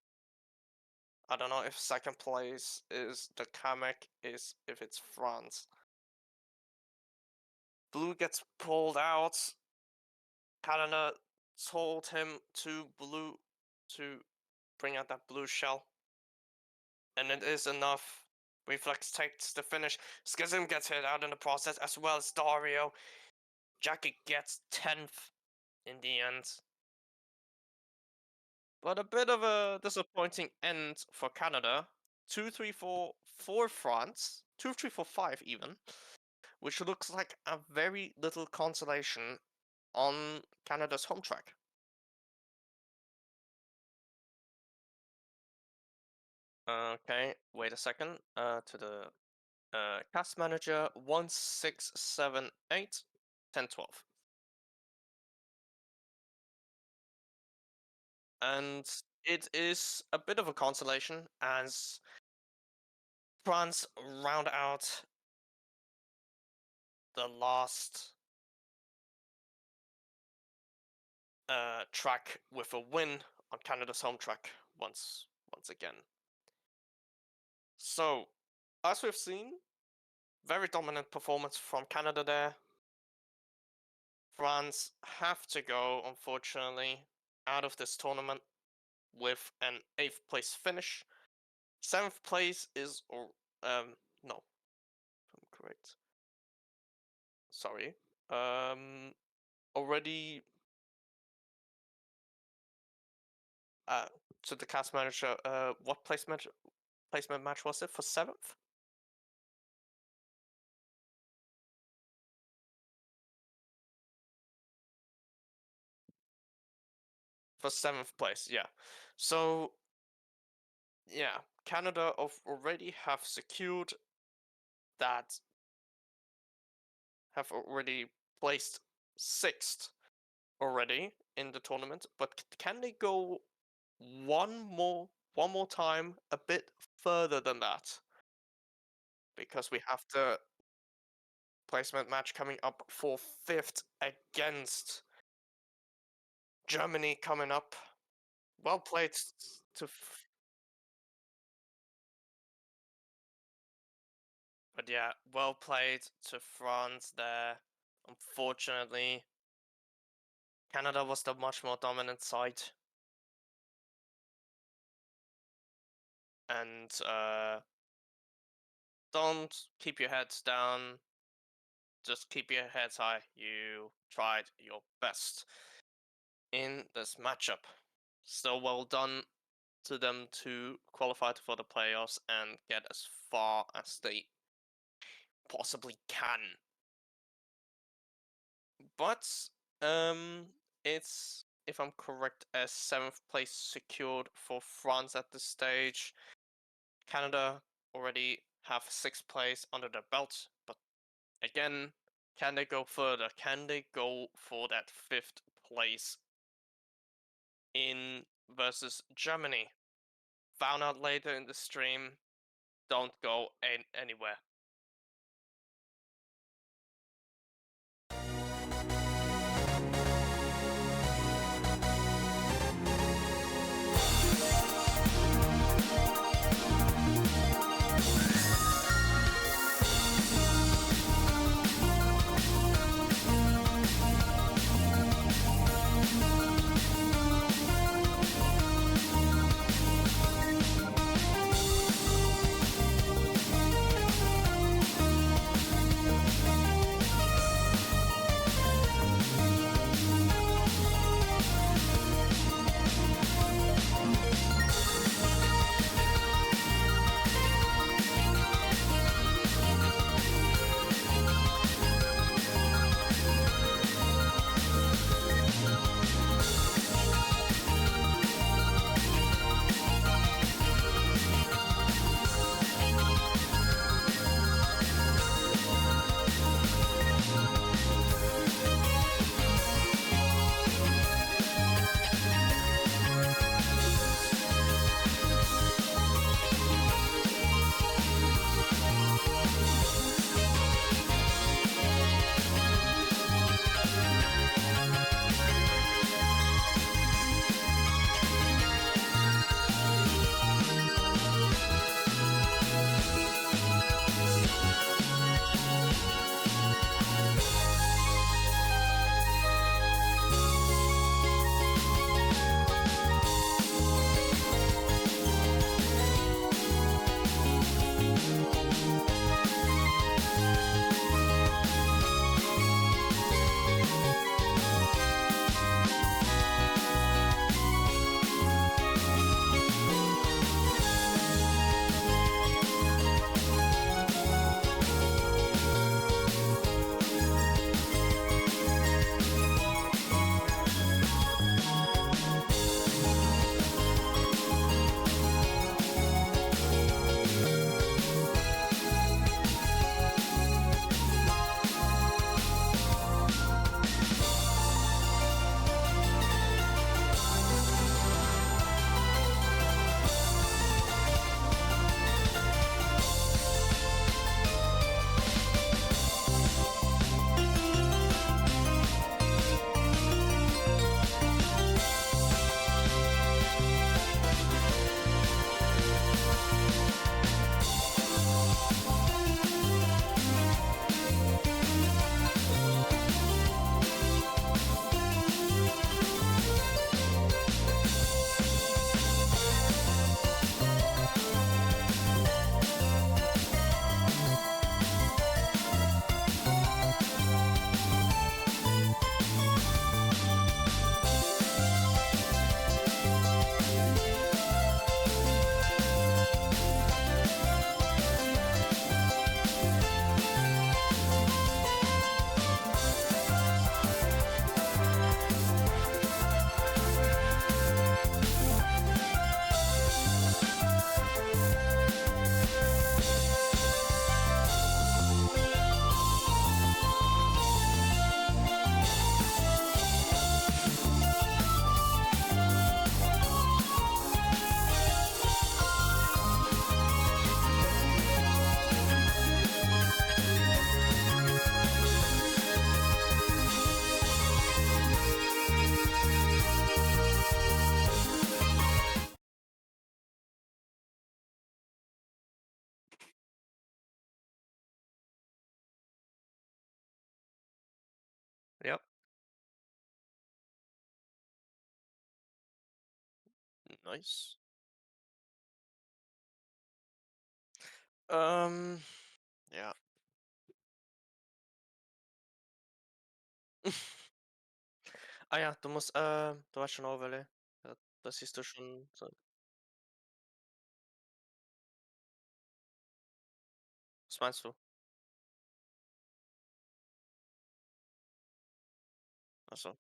I don't know if second place is the Kamek, is if it's France. Blue gets pulled out. Canada told him to blue to bring out that blue shell. And it is enough. Reflex takes the finish. Schism gets hit out in the process, as well as Dario. Jackie gets 10th in the end. But a bit of a disappointing end for Canada. 2-3-4 for France. 2-3-4-5 even. Which looks like a very little consolation on Canada's home track. Okay, wait a second. To the cast manager 1678 1012. And it is a bit of a consolation as France round out the last track with a win on Canada's home track once again. So, as we've seen, very dominant performance from Canada there. France have to go, unfortunately, out of this tournament with an 8th place finish. 7th place is, or no, if I'm correct. Sorry. Already. To the cast manager. What placement match was it for 7th? For 7th place, yeah. So, yeah, Canada already have secured that, have already placed 6th already in the tournament, but can they go one more time a bit further than that? Because we have the placement match coming up for 5th against Germany coming up. Well played to but yeah, well played to France there. Unfortunately, Canada was the much more dominant side. And don't keep your heads down. Just keep your heads high. You tried your best in this matchup. Still well done to them to qualify for the playoffs and get as far as they possibly can. But it's, if I'm correct, a 7th place secured for France at this stage. Canada already have 6th place under their belt, but again, can they go further? Can they go for that 5th place in versus Germany? Found out later in the stream. Don't go anywhere. Nice. Ähm, ja. Ah ja, du weißt schon auch welche. Ja, das siehst du schon so. Was meinst du? Ach so.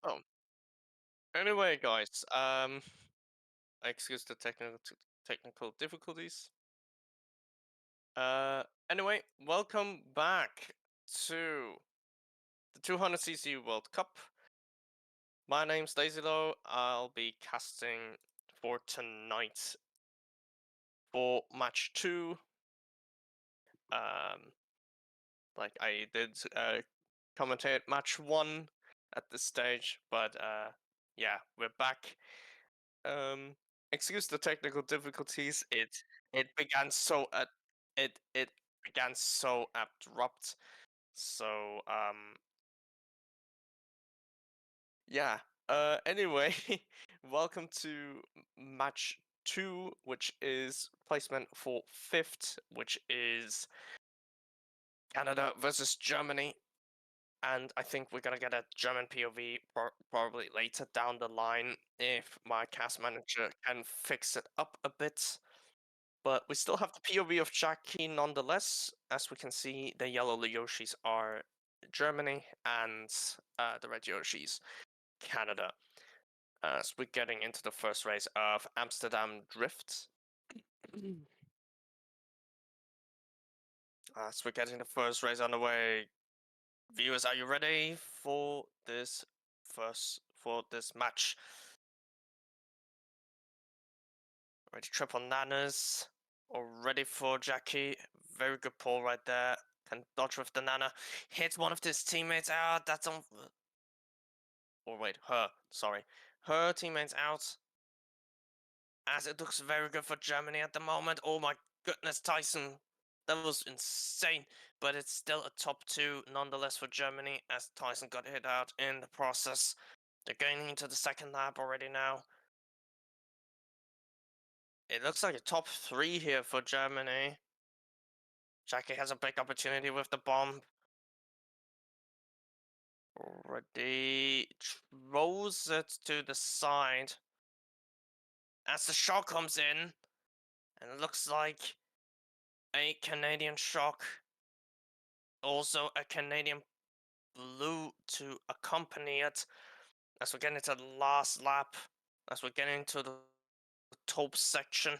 Oh, anyway, guys. Excuse the technical difficulties. Anyway, welcome back to the 200cc World Cup. My name's Daisy. I'll be casting for tonight for match two. Um, like I did commentate match one at this stage, but yeah, we're back. Um, Excuse the technical difficulties. It began so it began so abrupt. So yeah. Anyway, welcome to match two, which is placement for fifth, which is Canada versus Germany. And I think we're gonna get a German POV probably later down the line if my cast manager can fix it up a bit. But we still have the POV of Jackie nonetheless. As we can see, the yellow Yoshis are Germany and the red Yoshis Canada. As we're getting into the first race of Amsterdam Drift. As we're getting the first race underway, viewers, are you ready for this match? Ready triple nanas. Or ready for Jackie. Very good pull right there. Can dodge with the nana. Hits one of his teammates out. That's on. Or wait, her. Sorry. Her teammates out. As it looks very good for Germany at the moment. Oh my goodness, Tyson. That was insane. But it's still a top two nonetheless for Germany as Tyson got hit out in the process. They're going into the second lap already now. It looks like a top three here for Germany. Jackie has a big opportunity with the bomb. Already throws it to the side. As the shot comes in, and it looks like a Canadian shock. Also a Canadian blue to accompany it. As we get into the last lap, as we get into the top section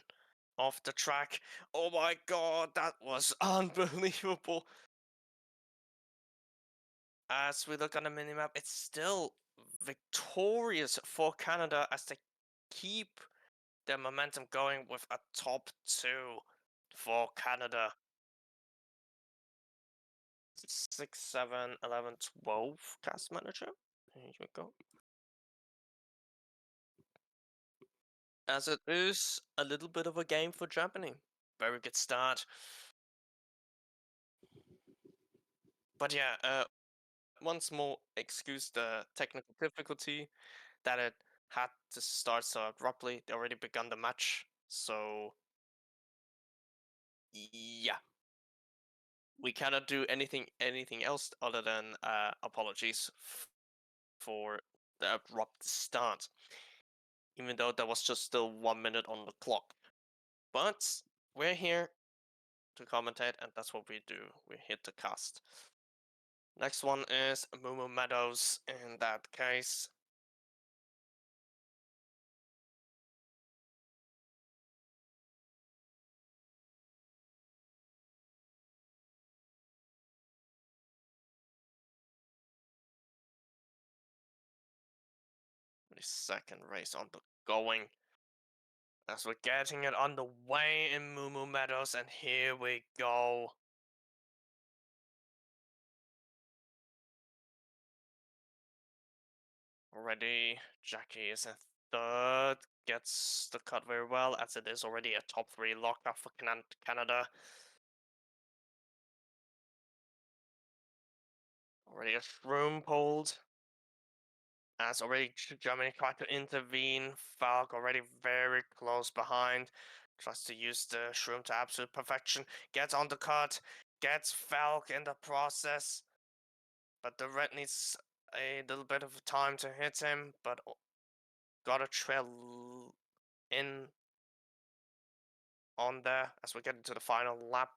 of the track. Oh my god, that was unbelievable. As we look on the minimap, it's still victorious for Canada as they keep their momentum going with a top two for Canada. 6, 7, 11, 12 cast manager. Here you go. As it is a little bit of a game for Germany. Very good start. But yeah, once more, excuse the technical difficulty that it had to start so abruptly. They already begun the match, so yeah, we cannot do anything else other than apologies for the abrupt start. Even though there was just still 1 minute on the clock, but we're here to commentate, and that's what we do. We hit the cast. Next one is Moo Moo Meadows. In that case, the second race on the going. As we're getting it on the way in Moo Moo Meadows, and here we go. Already, Jackie is in third, gets the cut very well, as it is already a top three lockup for Canada. Already a shroom pulled. As already Germany tried to intervene, Falk already very close behind. Tries to use the shroom to absolute perfection. Gets on the cut, gets Falk in the process. But the red needs a little bit of time to hit him, but got a trail in on there as we get into the final lap.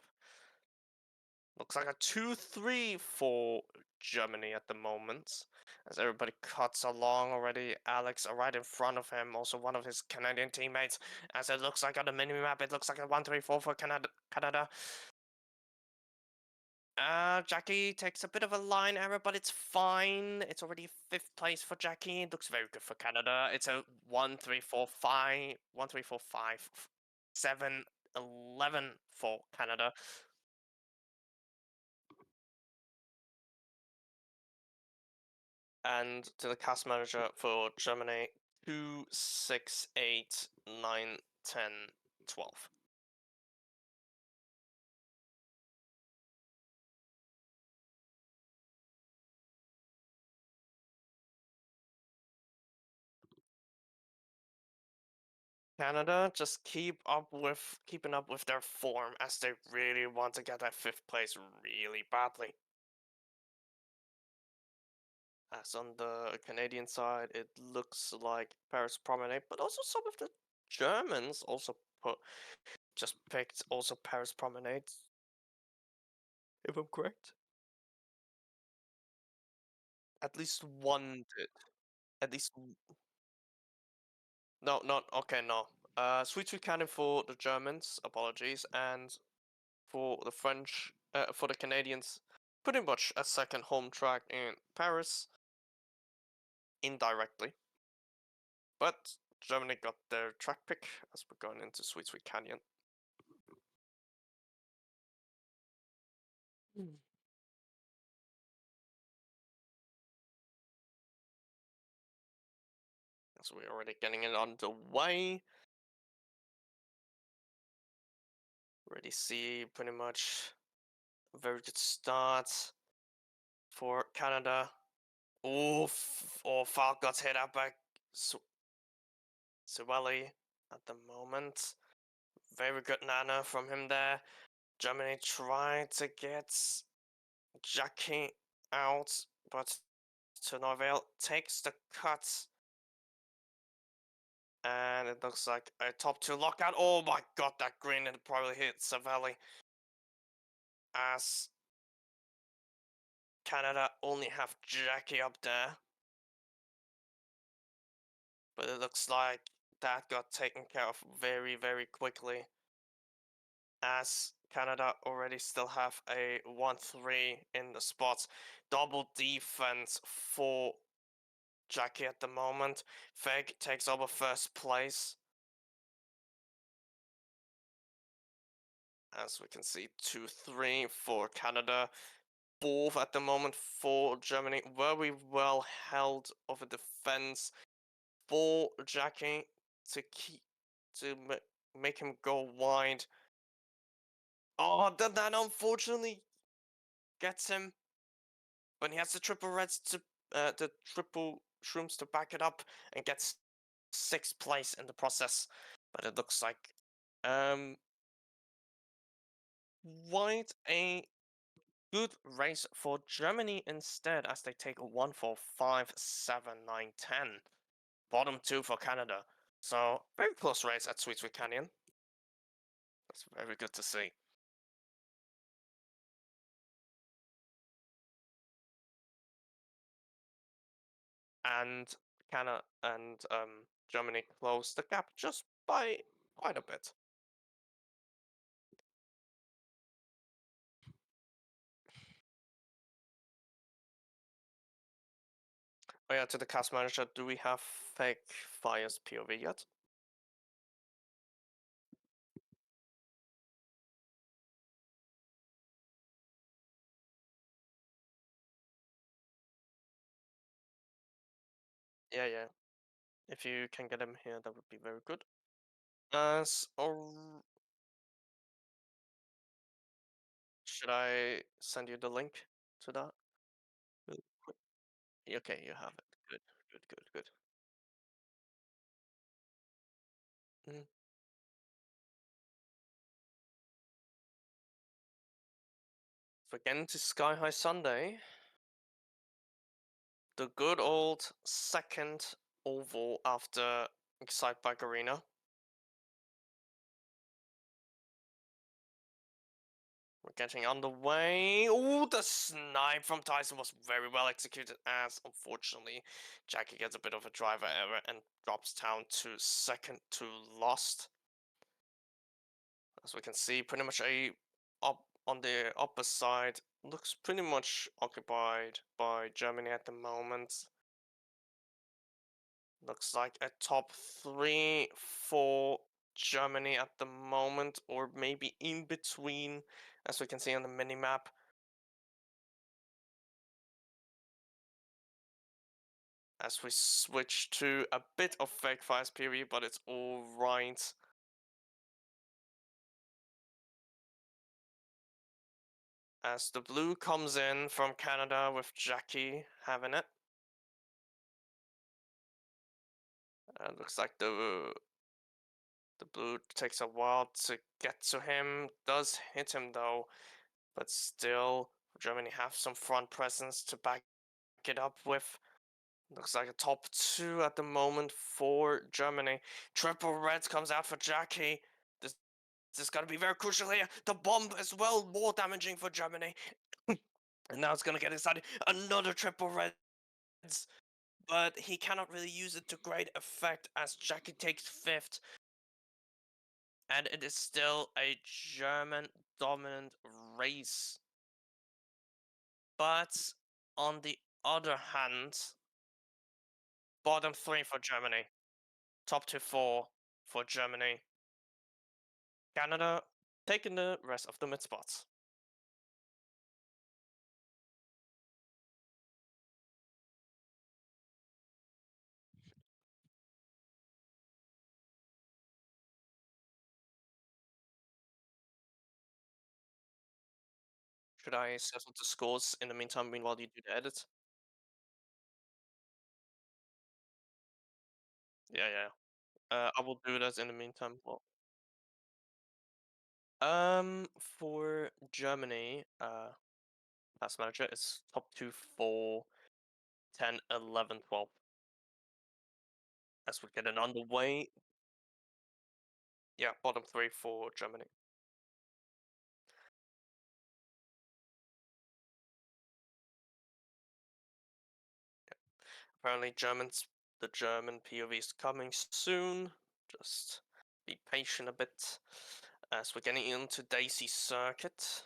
Looks like a 2-3 for Germany at the moment. As everybody cuts along already, Alex are right in front of him, also one of his Canadian teammates. As it looks like on the mini-map, it looks like a 1-3-4 for Canada. Jackie takes a bit of a line error, but it's fine. It's already fifth place for Jackie. It looks very good for Canada. It's a 1-3-4-5, 1-3-4-5, 7-11 for Canada. And to the cast manager for Germany, 2, 6, 8, 9, 10, 12. Canada just keeping up with their form as they really want to get that fifth place really badly. As on the Canadian side, it looks like Paris Promenade, but also some of the Germans also just picked also Paris Promenade, if I'm correct. At least one did. At least no, not okay. No. Sweet Sweet Cannon for the Germans. Apologies, and for the French, for the Canadians, pretty much a second home track in Paris, indirectly. But Germany got their track pick as we're going into Sweet Sweet Canyon. Mm. As we're already getting it underway. Already see pretty much a very good start for Canada. Oh, Falk got hit up by Suwali at the moment. Very good nana from him there. Germany tried to get Jackie out, but to no avail. Takes the cut. And it looks like a top two lockout. Oh my god, that green, it probably hit Savelli. As Canada only have Jackie up there. But it looks like that got taken care of very, very quickly. As Canada already still have a 1-3 in the spots. Double defense for Jackie at the moment. Feg takes over first place. As we can see, 2-3 for Canada. Fourth at the moment for Germany. Very well held over defense for Jackie to keep to make him go wide. Oh, that unfortunately gets him. But he has the triple reds to the triple shrooms to back it up and gets sixth place in the process. But it looks like um quite a good race for Germany instead, as they take a 1-4-5, 7, 9, 10. Bottom two for Canada. So very close race at Sweet Sweet Canyon. That's very good to see. And Canada and Germany closed the gap just by quite a bit. Oh yeah, to the cast manager, do we have fake Fire's POV yet? Yeah, yeah. If you can get him here, that would be very good. Or should I send you the link to that? Really quick? Okay, you have it. Good, good, good, good. Mm. So again to Sky High Sunday, the good old second oval after Excite Bike Arena. We're getting underway. Oh, the snipe from Tyson was very well executed, as unfortunately Jackie gets a bit of a driver error and drops down to second to last. As we can see, pretty much up on the upper side looks pretty much occupied by Germany at the moment. Looks like a top 3 for Germany at the moment, or maybe in between, as we can see on the mini map. As we switch to a bit of fake fires PoE, but it's all right. As the blue comes in from Canada with Jackie having it. Looks like the blue takes a while to get to him. Does hit him though, but still Germany have some front presence to back it up with. Looks like a top 2 at the moment for Germany. Triple Reds comes out for Jackie. This is going to be very crucial here. The bomb as well, more damaging for Germany. And now it's going to get exciting. Another Triple Reds. But he cannot really use it to great effect as Jackie takes 5th. And it is still a German dominant race. But on the other hand, bottom 3 for Germany. Top 2 4 for Germany. Canada taking the rest of the mid spots. Should I settle the scores in the meantime, meanwhile you do the edit? Yeah, yeah. I will do that in the meantime. Well, for Germany, pass manager is top 2 for 10, 11, 12. As we get it underway. Yeah, bottom 3 for Germany. Apparently the German POV is coming soon. Just be patient a bit as we're getting into Daisy Circuit.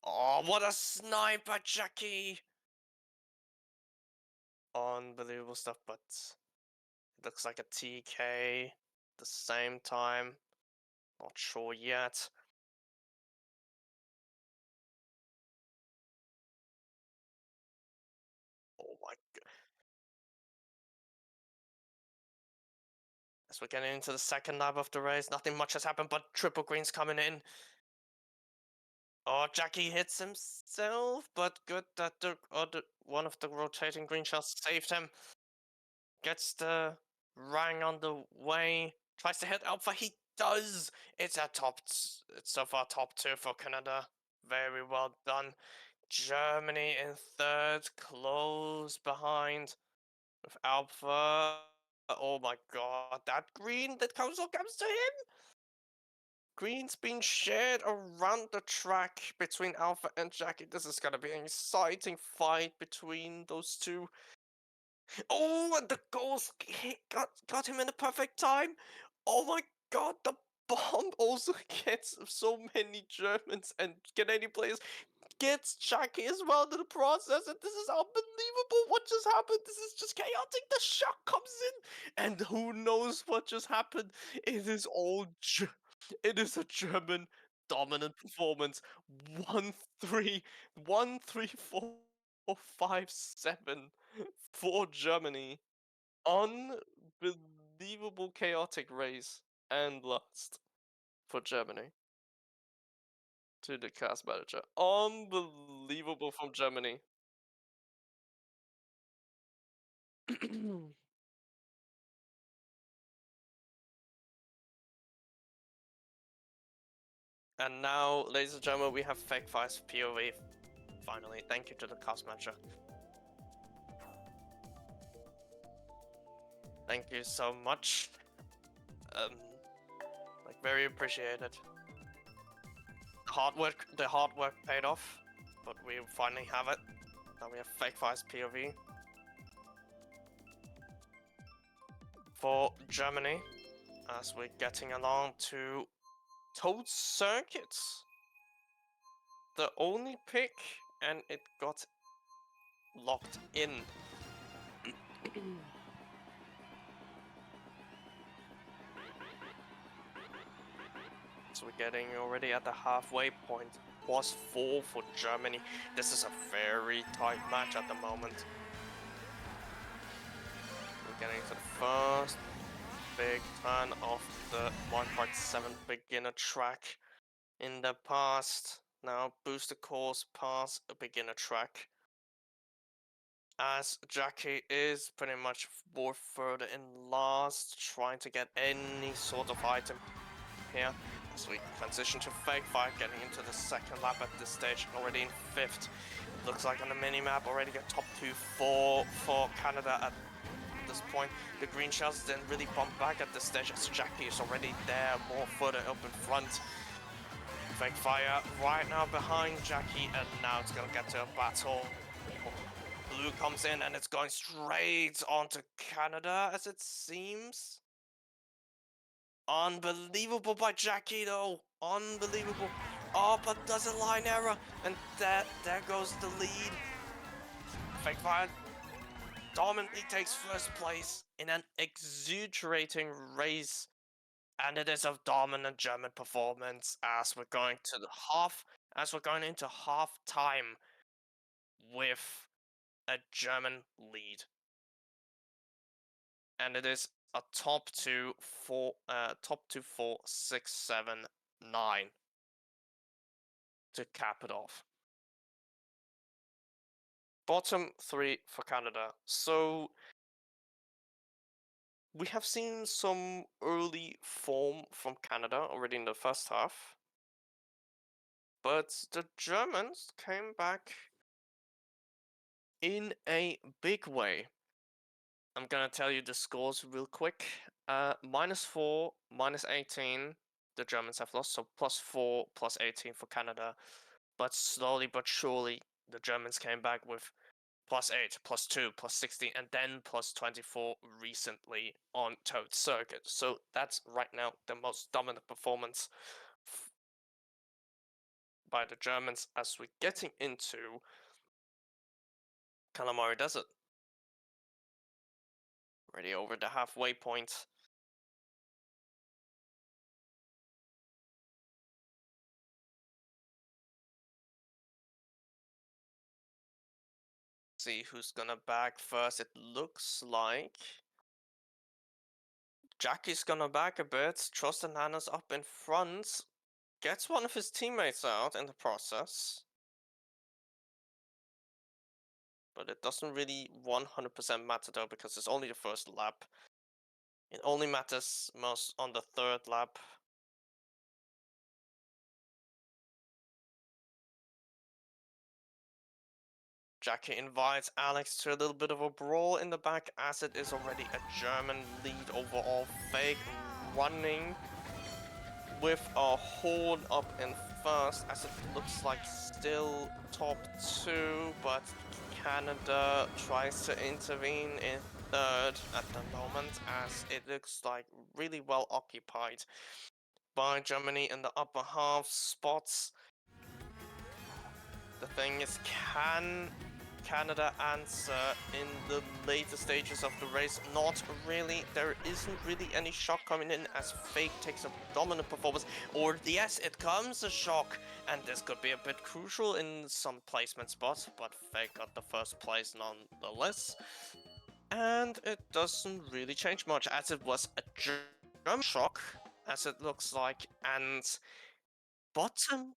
Oh, what a sniper, Jackie! Unbelievable stuff, but it looks like a TK at the same time. Not sure yet. Oh my god. As we're getting into the second lap of the race, nothing much has happened, but triple green's coming in. Oh, Jackie hits himself, but good that the other one of the rotating green shells saved him. Gets the Rang on the way. Tries to hit Alpha. He does. It's so far top 2 for Canada. Very well done. Germany in 3rd, close behind with Alpha. Oh my god, that green that comes to him. Green's being shared around the track between Alpha and Jackie. This is gonna be an exciting fight between those two. Oh, and the goals got him in the perfect time. Oh my god, the bomb also gets so many Germans and Canadian players. Gets Jackie as well to the process, and this is unbelievable. What just happened? This is just chaotic. The shot comes in, and who knows what just happened? It is all it is a German dominant performance. 1-3, 1-3-4, 5-7 for Germany. Unbelievable chaotic race and last for Germany to the cast manager. Unbelievable from Germany. And now, ladies and gentlemen, we have Fake Fires POV. Finally, thank you to the cast manager. Thank you so much. like very appreciated. The hard work paid off, but we finally have it. Now we have Fake Fire's POV. For Germany, as we're getting along to Toad Circuits. The only pick, and it got locked in. So we're getting already at the halfway point. Was 4 for Germany. This is a very tight match at the moment. We're getting to the first big turn of the 1.7 beginner track in the past. Now booster course past a beginner track. As Jackie is pretty much more further in last, trying to get any sort of item here. As we transition to Fake Fire, getting into the second lap at this stage, already in 5th. Looks like on the mini-map already got top 2 for Canada at this point. The green shells didn't really bump back at this stage as Jackie is already there, more further up in front. Fake Fire right now behind Jackie, and now it's gonna get to a battle. Blue comes in and it's going straight onto Canada, as it seems. Unbelievable by Jackie, though. Unbelievable. Oh, but there's a line error, and there goes the lead. Fake Fire dominantly takes first place in an exaggerating race, and it is a dominant German performance as we're going to the we're going into half time with a German lead. And it is a top 4, 6, 7, 9 to cap it off. Bottom 3 for Canada. So we have seen some early form from Canada already in the first half, but the Germans came back in a big way. I'm gonna tell you the scores real quick. -4, -18, the Germans have lost, so +4, +18 for Canada. But slowly but surely, the Germans came back with +8, +2, +16, and then +24 recently on Toad Circuit. So that's right now the most dominant performance by the Germans as we're getting into Kalamari Desert. Already over the halfway point. See who's gonna back first. It looks like Jackie's gonna back a bit. Tristan Hannah's up in front. Gets one of his teammates out in the process. But it doesn't really 100% matter though, because it's only the first lap. It only matters most on the third lap. Jackie invites Alex to a little bit of a brawl in the back, as it is already a German lead overall. Fake running with a horn up in first, as it looks like still top 2, but Canada tries to intervene in third at the moment, as it looks like really well occupied by Germany in the upper half spots. The thing is, can Canada answer in the later stages of the race? Not really. There isn't really any shock coming in as Fake takes a dominant performance. Or yes, it comes a shock, and this could be a bit crucial in some placement spots, but Fake got the first place nonetheless. And it doesn't really change much, as it was a German shock, as it looks like, and bottom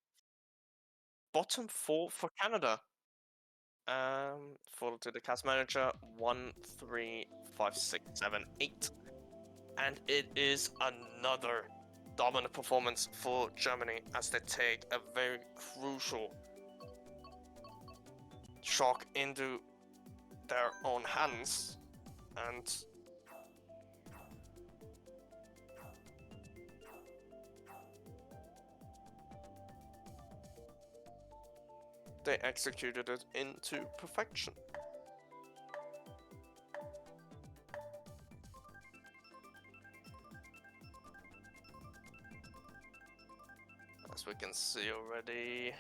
4 for Canada. Fall to the cast manager 1, 3, 5, 6, 7, 8, and it is another dominant performance for Germany as they take a very crucial shock into their own hands, and they executed it into perfection. As we can see already,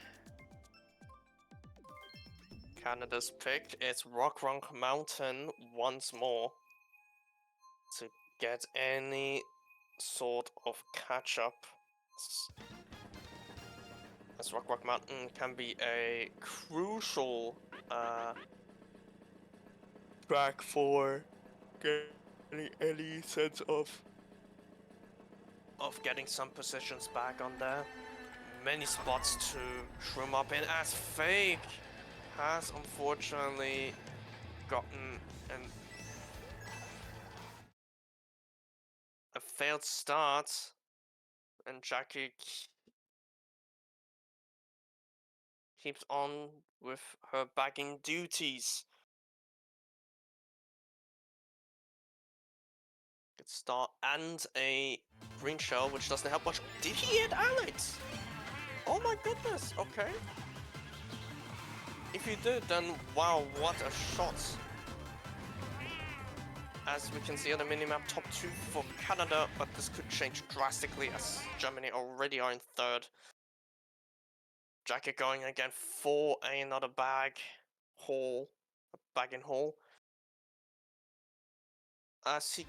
Canada's pick is Rock Mountain once more to get any sort of catch-up. As Rock Mountain can be a crucial track for getting any sense of getting some positions back on there. Many spots to trim up in, as Fake has unfortunately gotten a failed start, and Jackie keeps on with her bagging duties. Good start, and a green shell, which doesn't help much. Did he hit Alex? Oh my goodness, okay. If you did, then wow, what a shot. As we can see on the minimap, top 2 for Canada, but this could change drastically as Germany already are in 3rd. Jackie going again for another bag in haul. As she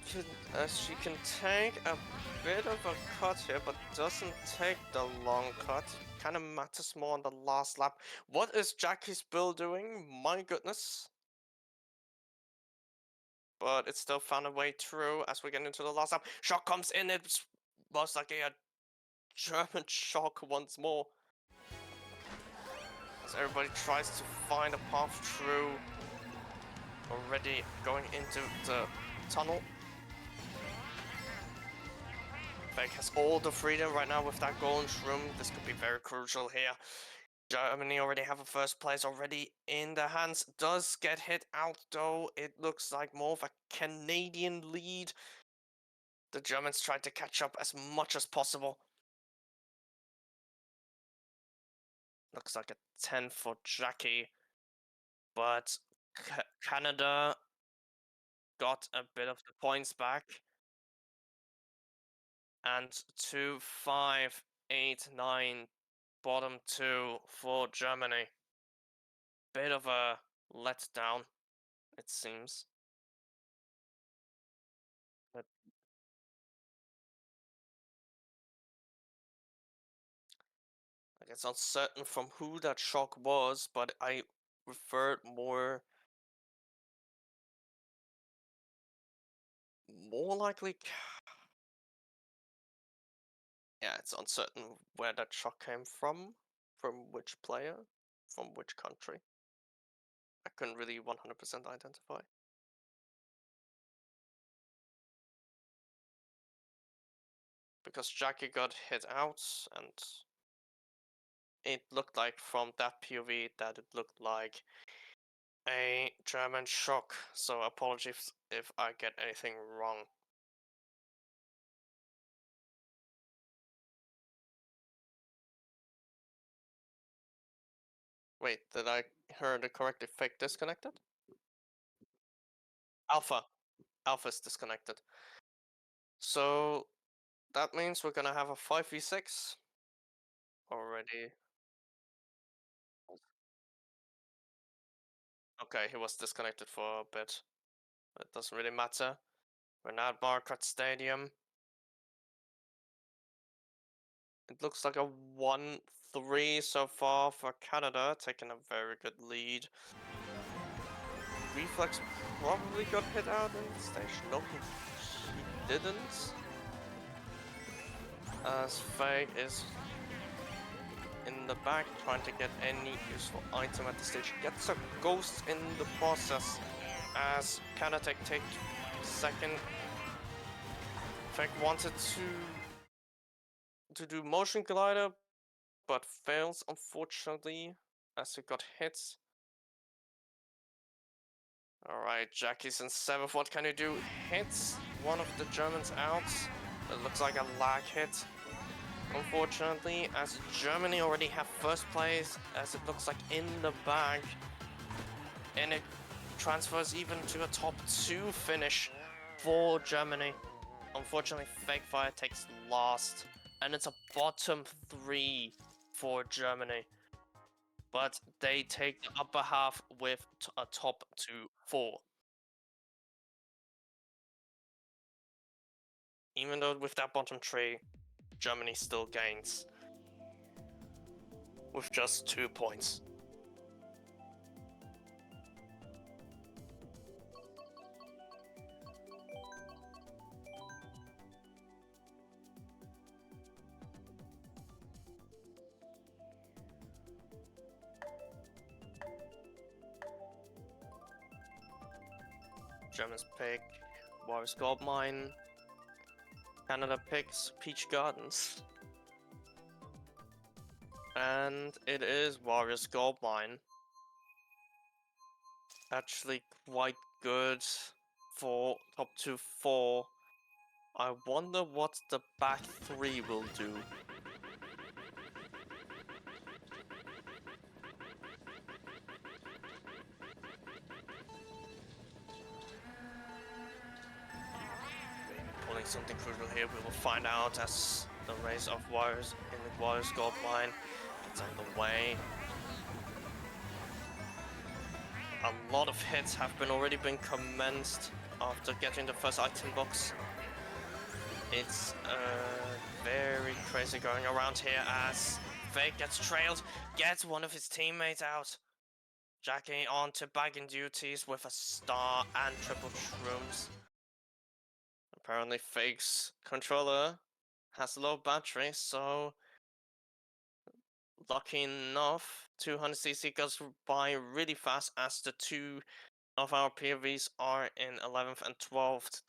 can take a bit of a cut here, but doesn't take the long cut. Kind of matters more on the last lap. What is Jackie's build doing? My goodness. But it still found a way through as we get into the last lap. Shock comes in, it's most likely a German shock once more. As everybody tries to find a path through. Already going into the tunnel. Fake has all the freedom right now with that golden shroom. This could be very crucial here. Germany already have a first place already in their hands. Does get hit out though. It looks like more of a Canadian lead. The Germans tried to catch up as much as possible. Looks like a 10 for Jackie. But Canada got a bit of the points back. And 2, 5, 8, 9, bottom 2 for Germany. Bit of a letdown, it seems. But it's uncertain from who that shock was, but I referred more likely. Yeah, it's uncertain where that shock came from which player, from which country. I couldn't really 100% identify. Because Jackie got hit out, and it looked like from that POV that it looked like a German shock, so apologies if I get anything wrong. Wait, did I hear the correct Fake disconnected? Alpha. Alpha's disconnected. So that means we're gonna have a 5v6 already. Okay, he was disconnected for a bit. It doesn't really matter. We're now at Marquardt Stadium. It looks like a 1-3 so far for Canada, taking a very good lead. Reflex probably got hit out in the station. No, he didn't. As Fake is in the back trying to get any useful item at the stage. Gets a ghost in the process as Canada take second. Fake wanted to do motion glider, but fails unfortunately as he got hit. Alright, Jackie's in 7th. What can you do? Hits one of the Germans out. It looks like a lag hit. unfortunately, as Germany already have first place, as it looks like in the bag, and it transfers even to a top 2 finish for Germany. Unfortunately, Fake Fire takes last, and it's a bottom 3 for Germany. But they take the upper half with a top 2-4. Even though with that bottom 3, Germany still gains with just 2 points. Germans pick Warriors Gold Mine. Canada picks Peach Gardens. And it is Warriors Gold Mine. Actually quite good for top 2-4. I wonder what the back 3 will do. Maybe pulling something crucial here, we will find out as the race of Warriors in the Warriors Gold Mine gets on the way. A lot of hits have already been commenced after getting the first item box. It's very crazy going around here as Fake gets trailed, gets one of his teammates out. Jackie on to bagging duties with a star and triple shrooms. Apparently Fake's controller has low battery, so lucky enough 200cc goes by really fast as the 2 of our POVs are in 11th and 12th.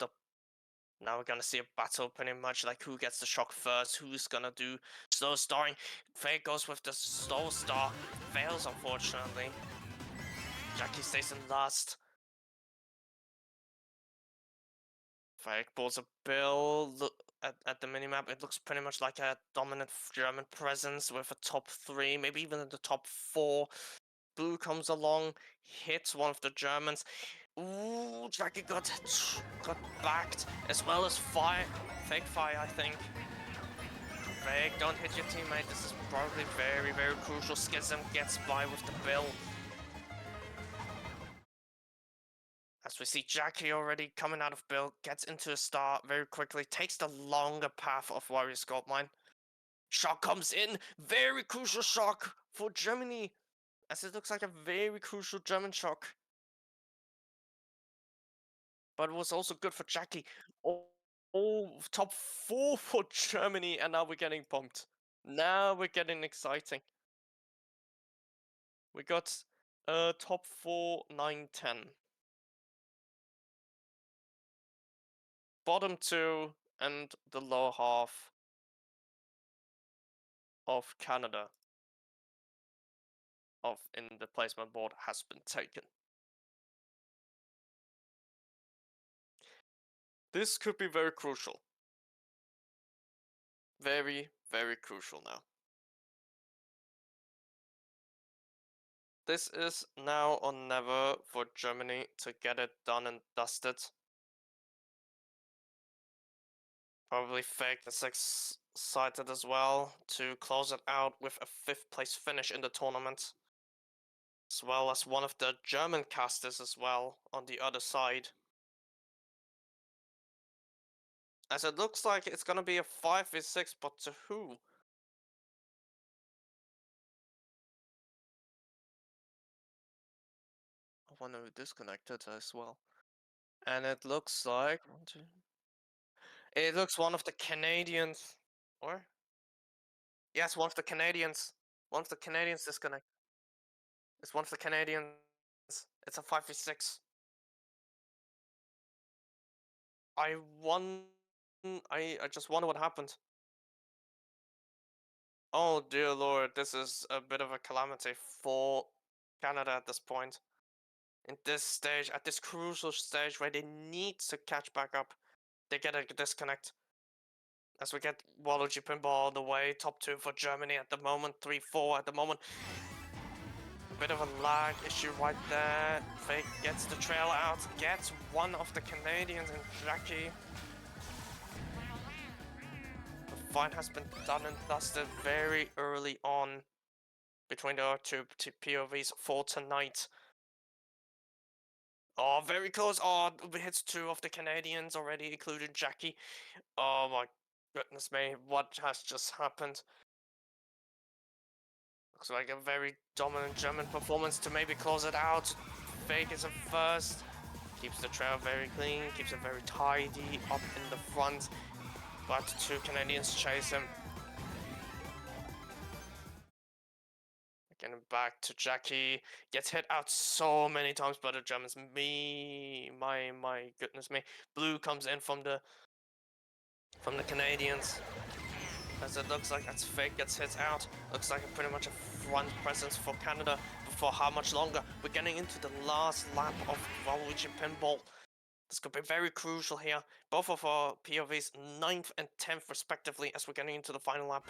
Now we're gonna see a battle pretty much like who gets the shock first, who's gonna do slow starring. Fake goes with the slow star, fails unfortunately. Jackie stays in last. Fake pulls a bill. Look at the minimap, it looks pretty much like a dominant German presence with a top 3, maybe even in the top 4. Blue comes along, hits one of the Germans. Ooh, Jackie got backed as well as fire. Fake Fire, I think. Fake, don't hit your teammate. This is probably very, very crucial. Schism gets by with the bill. As we see Jackie already coming out of build, gets into a star very quickly, takes the longer path of Warriors Goldmine. Shock comes in, very crucial shock for Germany, as it looks like a very crucial German shock. But it was also good for Jackie. Oh, top 4 for Germany, and now we're getting pumped. Now we're getting exciting. We got top 4, 9, 10. Bottom 2 and the lower half of Canada in the placement board has been taken. This could be very crucial. Very, very crucial now. This is now or never for Germany to get it done and dusted. Probably Fake the 6-sided as well to close it out with a 5th place finish in the tournament. As well as one of the German casters as well on the other side. As it looks like it's gonna be a 5v6, but to who? I wonder who disconnected as well. And it looks like it looks one of the Canadians. Or? Yes, one of the Canadians. One of the Canadians disconnect. It's one of the Canadians. It's a 5v6. I won. I just wonder what happened. Oh dear lord, this is a bit of a calamity for Canada at this point. In this stage, at this crucial stage where they need to catch back up, they get a disconnect. as we get Waluigi Pinball all the way. Top 2 for Germany at the moment, 3-4 at the moment. Bit of a lag issue right there. Fake gets the trail out, gets one of the Canadians and Jackie. The fight has been done and dusted very early on between the two POVs for tonight. Oh, very close. Oh, we hits 2 of the Canadians already, including Jackie. Oh my goodness me, what has just happened? Looks like a very dominant German performance to maybe close it out. Fake is a first. Keeps the trail very clean, keeps it very tidy up in the front. But 2 Canadians chase him. Getting back to Jackie. Gets hit out so many times by the Germans. My goodness me. Blue comes in from the Canadians. As it looks like as Fake gets hit out. Looks like pretty much a front presence for Canada. But for how much longer? We're getting into the last lap of Waluigi Pinball. This could be very crucial here. Both of our POVs 9th and 10th respectively as we're getting into the final lap.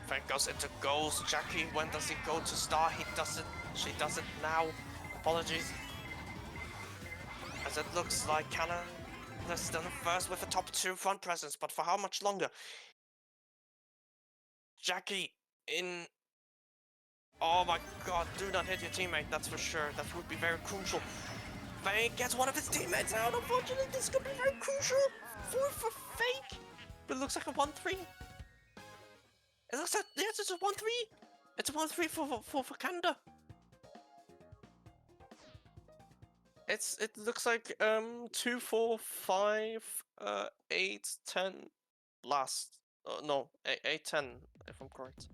Fake goes into goals. Jackie, when does he go to start? He does it. She does it now. Apologies. As it looks like Canada still in first with a top 2 front presence, but for how much longer? Jackie in... Oh my god, do not hit your teammate, that's for sure. That would be very crucial. Fake gets one of his teammates out. Unfortunately, this could be very crucial for Fake. But it looks like a 1-3. It looks like, yes, it's a 1-3. It's a 1-3 for Canada. It looks like 2, 4, 5, 8, 10 last. No, 8, 10 if I'm correct.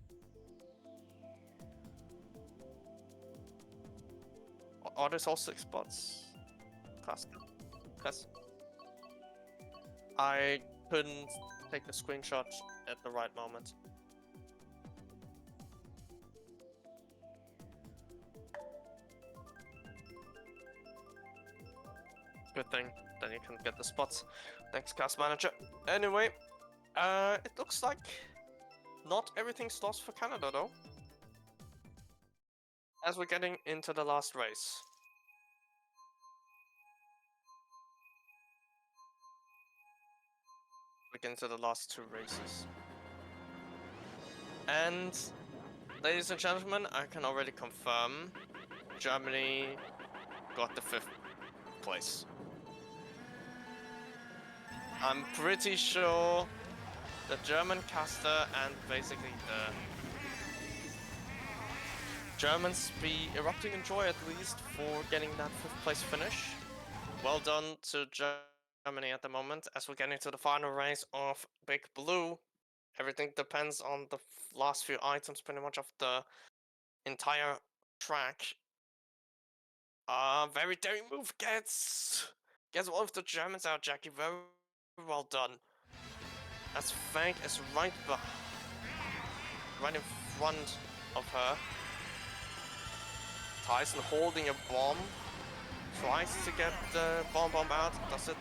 Are these all 6 spots? Class. Yes. I couldn't take the screenshot at the right moment. Good thing, then you can get the spots. Thanks, cast manager. Anyway, it looks like not everything's lost for Canada though. As we're getting into the last race. We get into the last 2 races. And, ladies and gentlemen, I can already confirm Germany got the 5th place. I'm pretty sure the German caster and basically the Germans be erupting in joy at least for getting that 5th place finish. Well done to Germany at the moment as we're getting to the final race of Big Blue. Everything depends on the last few items pretty much of the entire track. Very daring move gets one of the Germans out, Jackie. Very well done. As Fake is right in front of her. Tyson holding a bomb. Tries to get the bomb out. Does it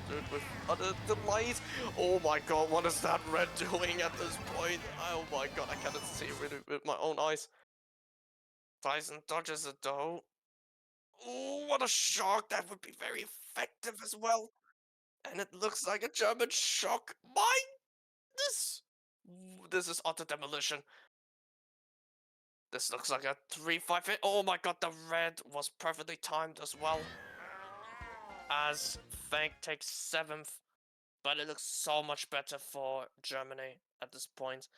do it with other delays? Oh my god, what is that red doing at this point? Oh my god, I cannot see it with my own eyes. Tyson dodges it though. Oh, what a shock! That would be very effective as well. And it looks like a German shock. This is utter demolition. This looks like a 3-5 hit. Oh my god, the red was perfectly timed as well. As Fang takes 7th. But it looks so much better for Germany at this point.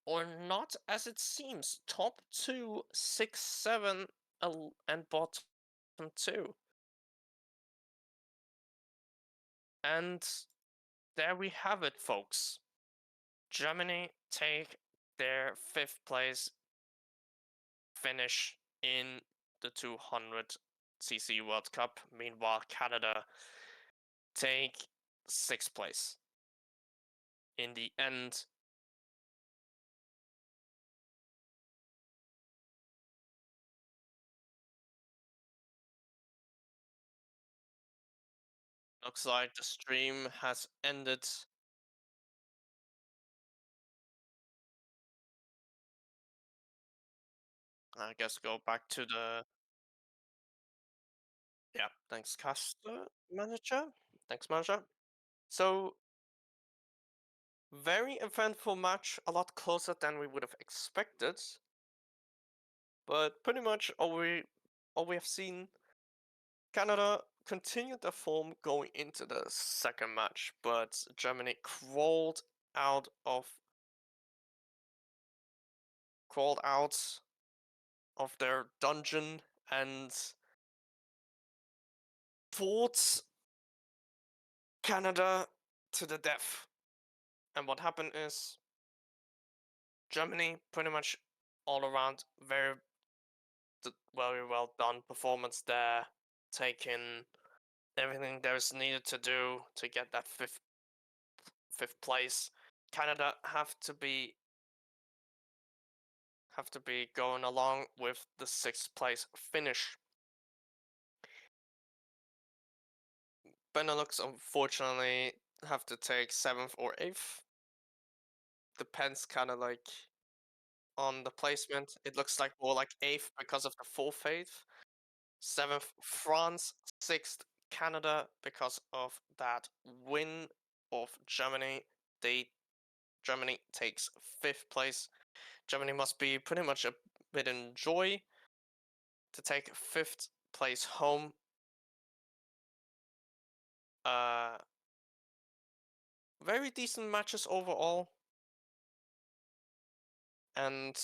Or not, as it seems. Top 2, 6, 7, and bottom 2. And there we have it, folks. Germany take their 5th place finish in the 200cc World Cup. Meanwhile, Canada take 6th place. In the end, Looks like the stream has ended. I guess go back to the yeah. Thanks, caster manager. Thanks, manager. So very eventful match, a lot closer than we would have expected. But pretty much all we have seen, Canada continued their form going into the second match, but Germany crawled out of their dungeon and fought Canada to the death. And what happened is Germany pretty much all around very well done performance there, taking everything there is needed to do to get that fifth place. Canada have to be going along with the sixth place finish. Benelux unfortunately have to take seventh or eighth. Depends kind of like on the placement. It looks like more like eighth because of the fourth eighth. Seventh France, sixth Canada because of that win of Germany. Germany takes fifth place. Germany must be pretty much a bit in joy to take fifth place home. Uh, Very decent matches overall. And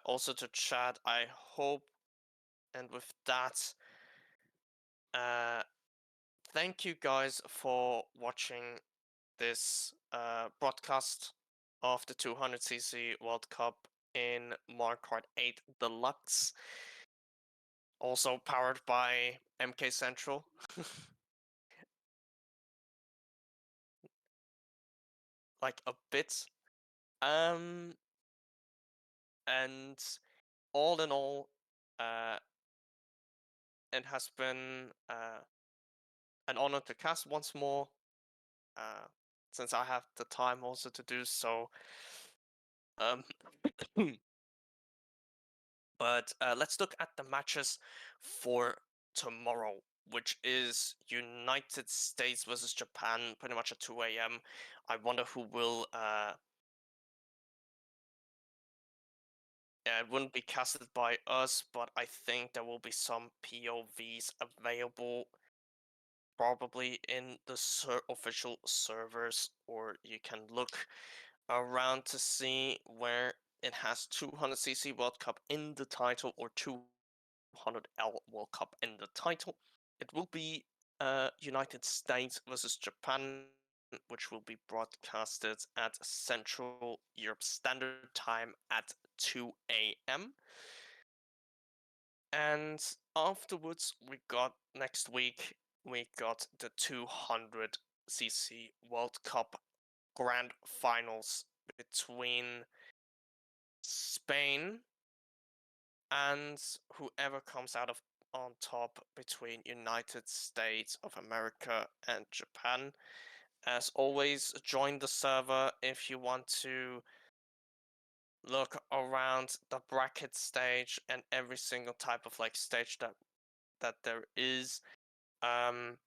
also to chat, I hope, and with that, uh, thank you guys for watching this broadcast of the 200cc World Cup in Mario Kart 8 Deluxe, also powered by MK Central. Like a bit. Um, and all in all, uh, it has been an honor to cast once more, uh, since I have the time also to do so. Um, but let's look at the matches for tomorrow, which is United States versus Japan, pretty much at 2 a.m. I wonder who will. Yeah, it wouldn't be casted by us, but I think there will be some POVs available, probably in the official servers, or you can look around to see where it has 200cc World Cup in the title or 200L World Cup in the title. It will be United States versus Japan, which will be broadcasted at Central Europe Standard Time at 2 a.m. And afterwards, we got the 200cc World Cup Grand Finals between Spain and whoever comes out of on top between United States of America and Japan. As always, join the server if you want to look around the bracket stage and every single type of like stage that there is. Um,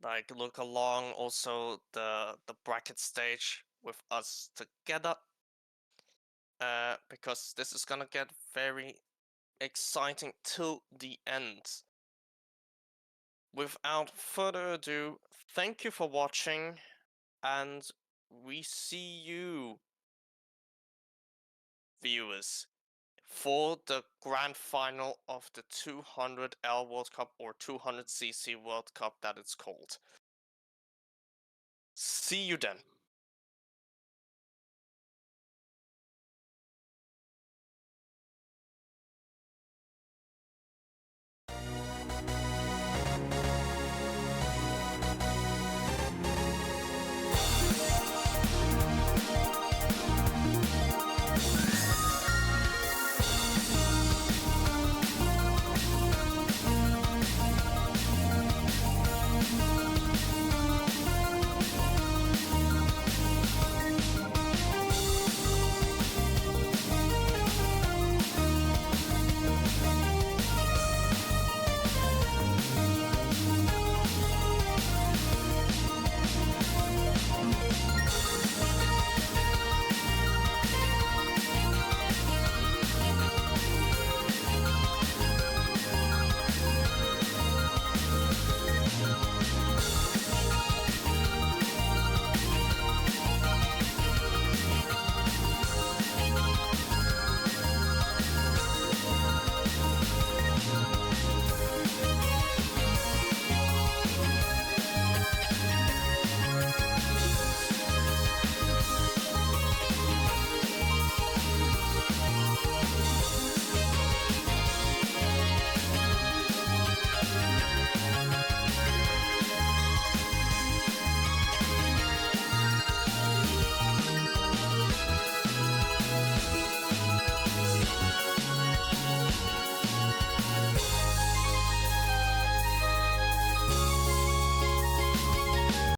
like look along also the bracket stage with us together. Because this is gonna get very exciting till the end. Without further ado, thank you for watching, and we see you, viewers, for the grand final of the 200L World Cup or 200cc World Cup that it's called. See you then.